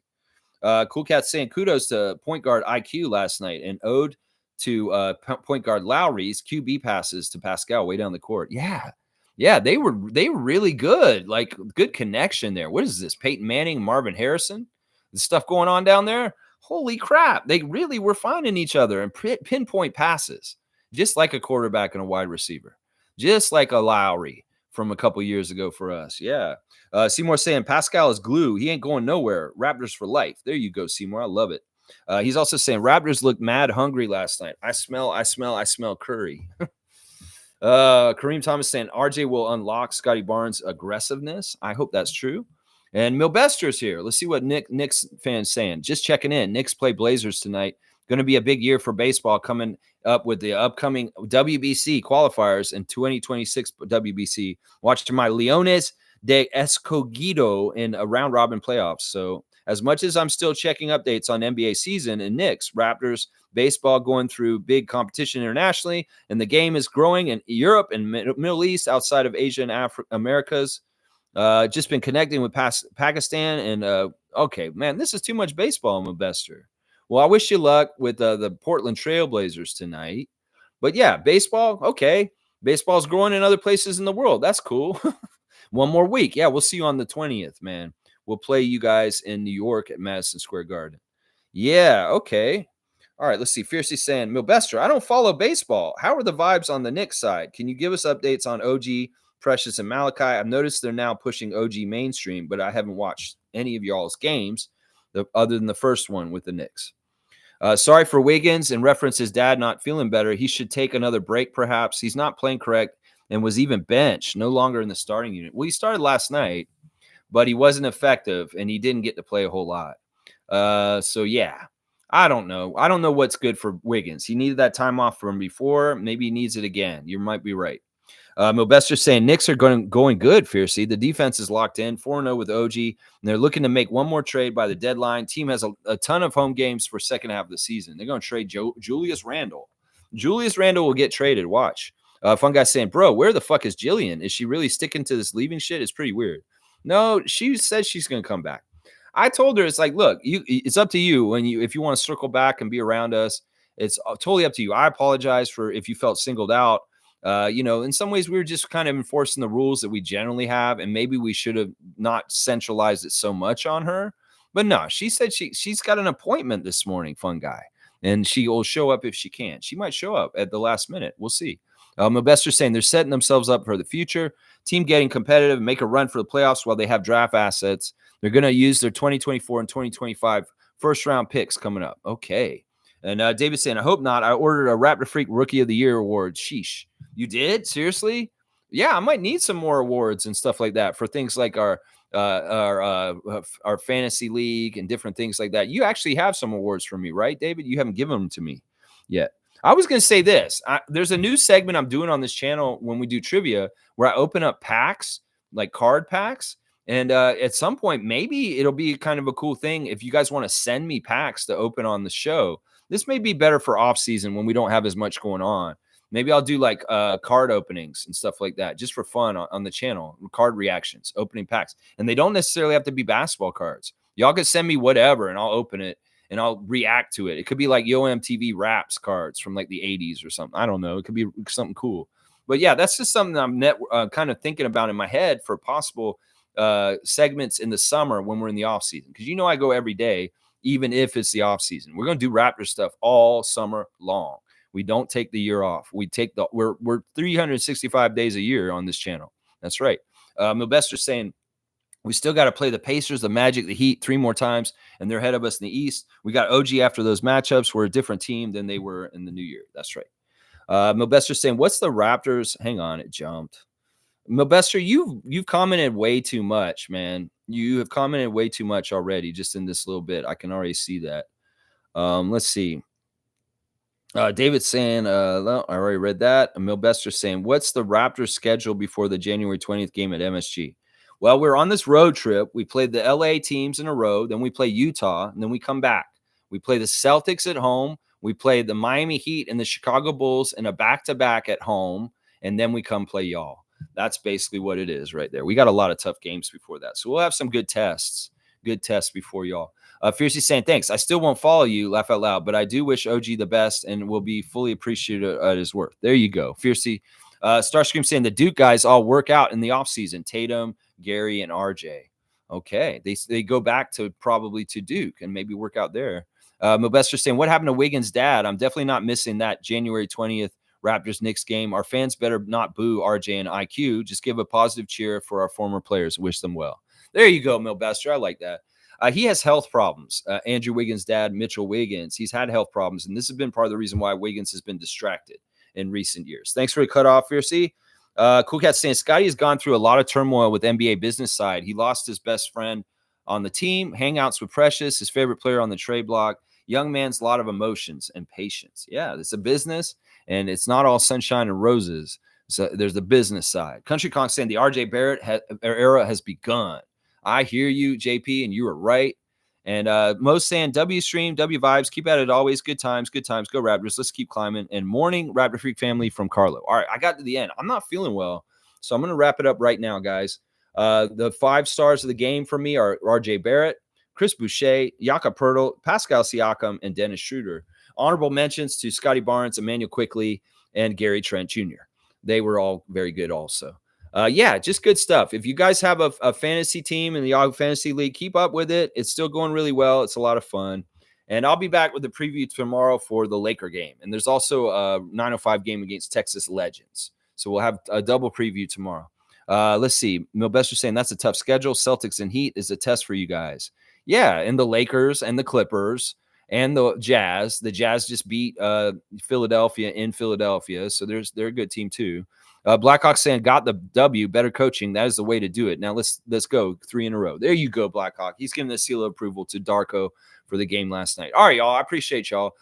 Cool Cat saying kudos to point guard IQ last night and ode to point guard Lowry's QB passes to Pascal way down the court. Yeah. Yeah, they were really good. Like good connection there. What is this? Peyton Manning, Marvin Harrison? The stuff going on down there? Holy crap. They really were finding each other and pinpoint passes, just like a quarterback and a wide receiver, just like a Lowry from a couple years ago for us. Yeah. Seymour saying Pascal is glue. He ain't going nowhere. Raptors for life. There you go, Seymour. I love it. He's also saying Raptors looked mad hungry last night. I smell curry. Kareem Thomas saying RJ will unlock Scotty Barnes' aggressiveness. I hope that's true. And Milbester's here. Let's see what Knicks fans saying. Just checking in. Knicks play Blazers tonight. Going to be a big year for baseball coming up with the upcoming WBC qualifiers in 2026 WBC. Watching my Leones de Escogido in a round robin playoffs. So as much as I'm still checking updates on NBA season and Knicks, Raptors, baseball going through big competition internationally, and the game is growing in Europe and Middle East outside of Asia and Americas. Just been connecting with Pakistan and okay, man, this is too much baseball, I'm a bester. Well, I wish you luck with the Portland Trailblazers tonight. But yeah, baseball, okay. Baseball's growing in other places in the world. That's cool. One more week. Yeah, we'll see you on the 20th, man. We'll play you guys in New York at Madison Square Garden. Yeah, okay. All right, let's see. Fiercely saying, Milbester, I don't follow baseball. How are the vibes on the Knicks side? Can you give us updates on OG, Precious, and Malachi? I've noticed they're now pushing OG mainstream, but I haven't watched any of y'all's games other than the first one with the Knicks. Sorry for Wiggins and reference his dad not feeling better. He should take another break, perhaps. He's not playing correct and was even benched, no longer in the starting unit. Well, he started last night, but he wasn't effective and he didn't get to play a whole lot. So, yeah, I don't know. I don't know what's good for Wiggins. He needed that time off from before. Maybe he needs it again. You might be right. Milbester saying Knicks are going good, Fiercey. The defense is locked in, 4-0 with OG, and they're looking to make one more trade by the deadline. Team has a ton of home games for second half of the season. They're going to trade Julius Randle. Julius Randle will get traded. Watch. Fun guy saying, bro, where the fuck is Jillian? Is she really sticking to this leaving shit? It's pretty weird. No, she says she's going to come back. I told her, it's like, look, it's up to you if you want to circle back and be around us. It's totally up to you. I apologize for if you felt singled out. In some ways we were just kind of enforcing the rules that we generally have, and maybe we should have not centralized it so much on her. But no, she said she's got an appointment this morning, fun guy, and she will show up if she can. She might show up at the last minute. We'll see. Mobester's saying they're setting themselves up for the future. Team getting competitive, make a run for the playoffs while they have draft assets. They're going to use their 2024 and 2025 first round picks coming up. Okay. And David saying, I hope not. I ordered a Raptor Freak Rookie of the Year award. Sheesh. You did? Seriously? Yeah, I might need some more awards and stuff like that for things like our fantasy league and different things like that. You actually have some awards for me, right, David? You haven't given them to me yet. I was going to say this. There's a new segment I'm doing on this channel when we do trivia where I open up packs, like card packs. And at some point, maybe it'll be kind of a cool thing if you guys want to send me packs to open on the show. This may be better for off season when we don't have as much going on. Maybe I'll do like card openings and stuff like that just for fun on the channel, card reactions, opening packs. And they don't necessarily have to be basketball cards. Y'all can send me whatever and I'll open it and I'll react to it. It could be like Yo MTV Raps cards from like the 80s or something. I don't know. It could be something cool. But yeah, that's just something I'm kind of thinking about in my head for possible segments in the summer when we're in the off season. Because I go every day, even if it's the off season. We're going to do Raptor stuff all summer long. We don't take the year off. We're 365 days a year on this channel. That's right. Milbester's saying we still got to play the Pacers, the Magic, the Heat 3 more times, and they're ahead of us in the East. We got OG after those matchups. We're a different team than they were in the new year. That's right. Milbester's saying, what's the Raptors? Hang on, it jumped. Milbester, you've commented way too much, man. You have commented way too much already just in this little bit. I can already see that. Let's see. David saying, I already read that. Milbester saying, what's the Raptors schedule before the January 20th game at MSG? Well, we're on this road trip. We played the LA teams in a row. Then we play Utah, and then we come back. We play the Celtics at home. We play the Miami Heat and the Chicago Bulls in a back-to-back at home, and then we come play y'all. That's basically what it is right there. We got a lot of tough games before that. So we'll have some good tests. Good tests before y'all. Fiercely saying, thanks. I still won't follow you, laugh out loud, but I do wish OG the best and will be fully appreciative at his work. There you go. Fiercely. Starscream saying the Duke guys all work out in the offseason. Tatum, Gary, and RJ. Okay. They go back to probably to Duke and maybe work out there. Mobester saying, what happened to Wiggins' dad? I'm definitely not missing that January 20th Raptors Knicks game. Our fans better not boo RJ and IQ. Just give a positive cheer for our former players. Wish them well. There you go, Milbester. I like that. He has health problems. Andrew Wiggins' dad, Mitchell Wiggins, he's had health problems, and this has been part of the reason why Wiggins has been distracted in recent years. Thanks for the cutoff, Fiercy. Cool Cat saying Scotty has gone through a lot of turmoil with NBA business side. He lost his best friend on the team, hangouts with Precious, his favorite player on the trade block. Young man's a lot of emotions and patience. Yeah, it's a business, and it's not all sunshine and roses. So there's the business side. Country Kong saying the RJ Barrett era has begun. I hear you, JP, and you were right. And Mo's saying W stream, W vibes, keep at it always. Good times, go Raptors. Let's keep climbing. And morning, Raptor Freak family from Carlo. All right, I got to the end. I'm not feeling well, so I'm going to wrap it up right now, guys. The 5 stars of the game for me are RJ Barrett, Chris Boucher, Jakob Pertl, Pascal Siakam, and Dennis Schroeder. Honorable mentions to Scotty Barnes, Emmanuel Quickley, and Gary Trent Jr. They were all very good also. Yeah, just good stuff. If you guys have a fantasy team in the Yahoo Fantasy League, keep up with it. It's still going really well. It's a lot of fun. And I'll be back with the preview tomorrow for the Laker game. And there's also a 9:05 game against Texas Legends. So we'll have a double preview tomorrow. Let's see. Milbester saying that's a tough schedule. Celtics and Heat is a test for you guys. Yeah, and the Lakers and the Clippers and the Jazz. The Jazz just beat Philadelphia in Philadelphia. So they're a good team too. Blackhawks saying got the W, better coaching. That is the way to do it. Now let's go 3 in a row. There you go, Blackhawk. He's giving the seal of approval to Darko for the game last night. All right, y'all. I appreciate y'all.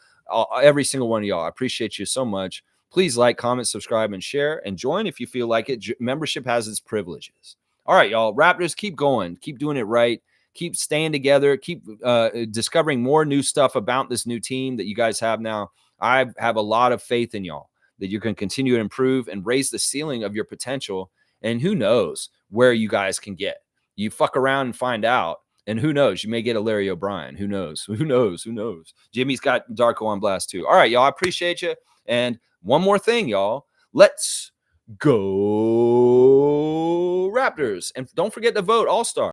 Every single one of y'all. I appreciate you so much. Please like, comment, subscribe, and share, and join if you feel like it. Membership has its privileges. All right, y'all. Raptors, keep going. Keep doing it right. Keep staying together. Keep discovering more new stuff about this new team that you guys have now. I have a lot of faith in y'all that you can continue to improve and raise the ceiling of your potential. And who knows where you guys can get. You fuck around and find out. And who knows? You may get a Larry O'Brien. Who knows? Who knows? Who knows? Jimmy's got Darko on blast too. All right, y'all. I appreciate you. And one more thing, y'all. Let's go Raptors. And don't forget to vote All-Star.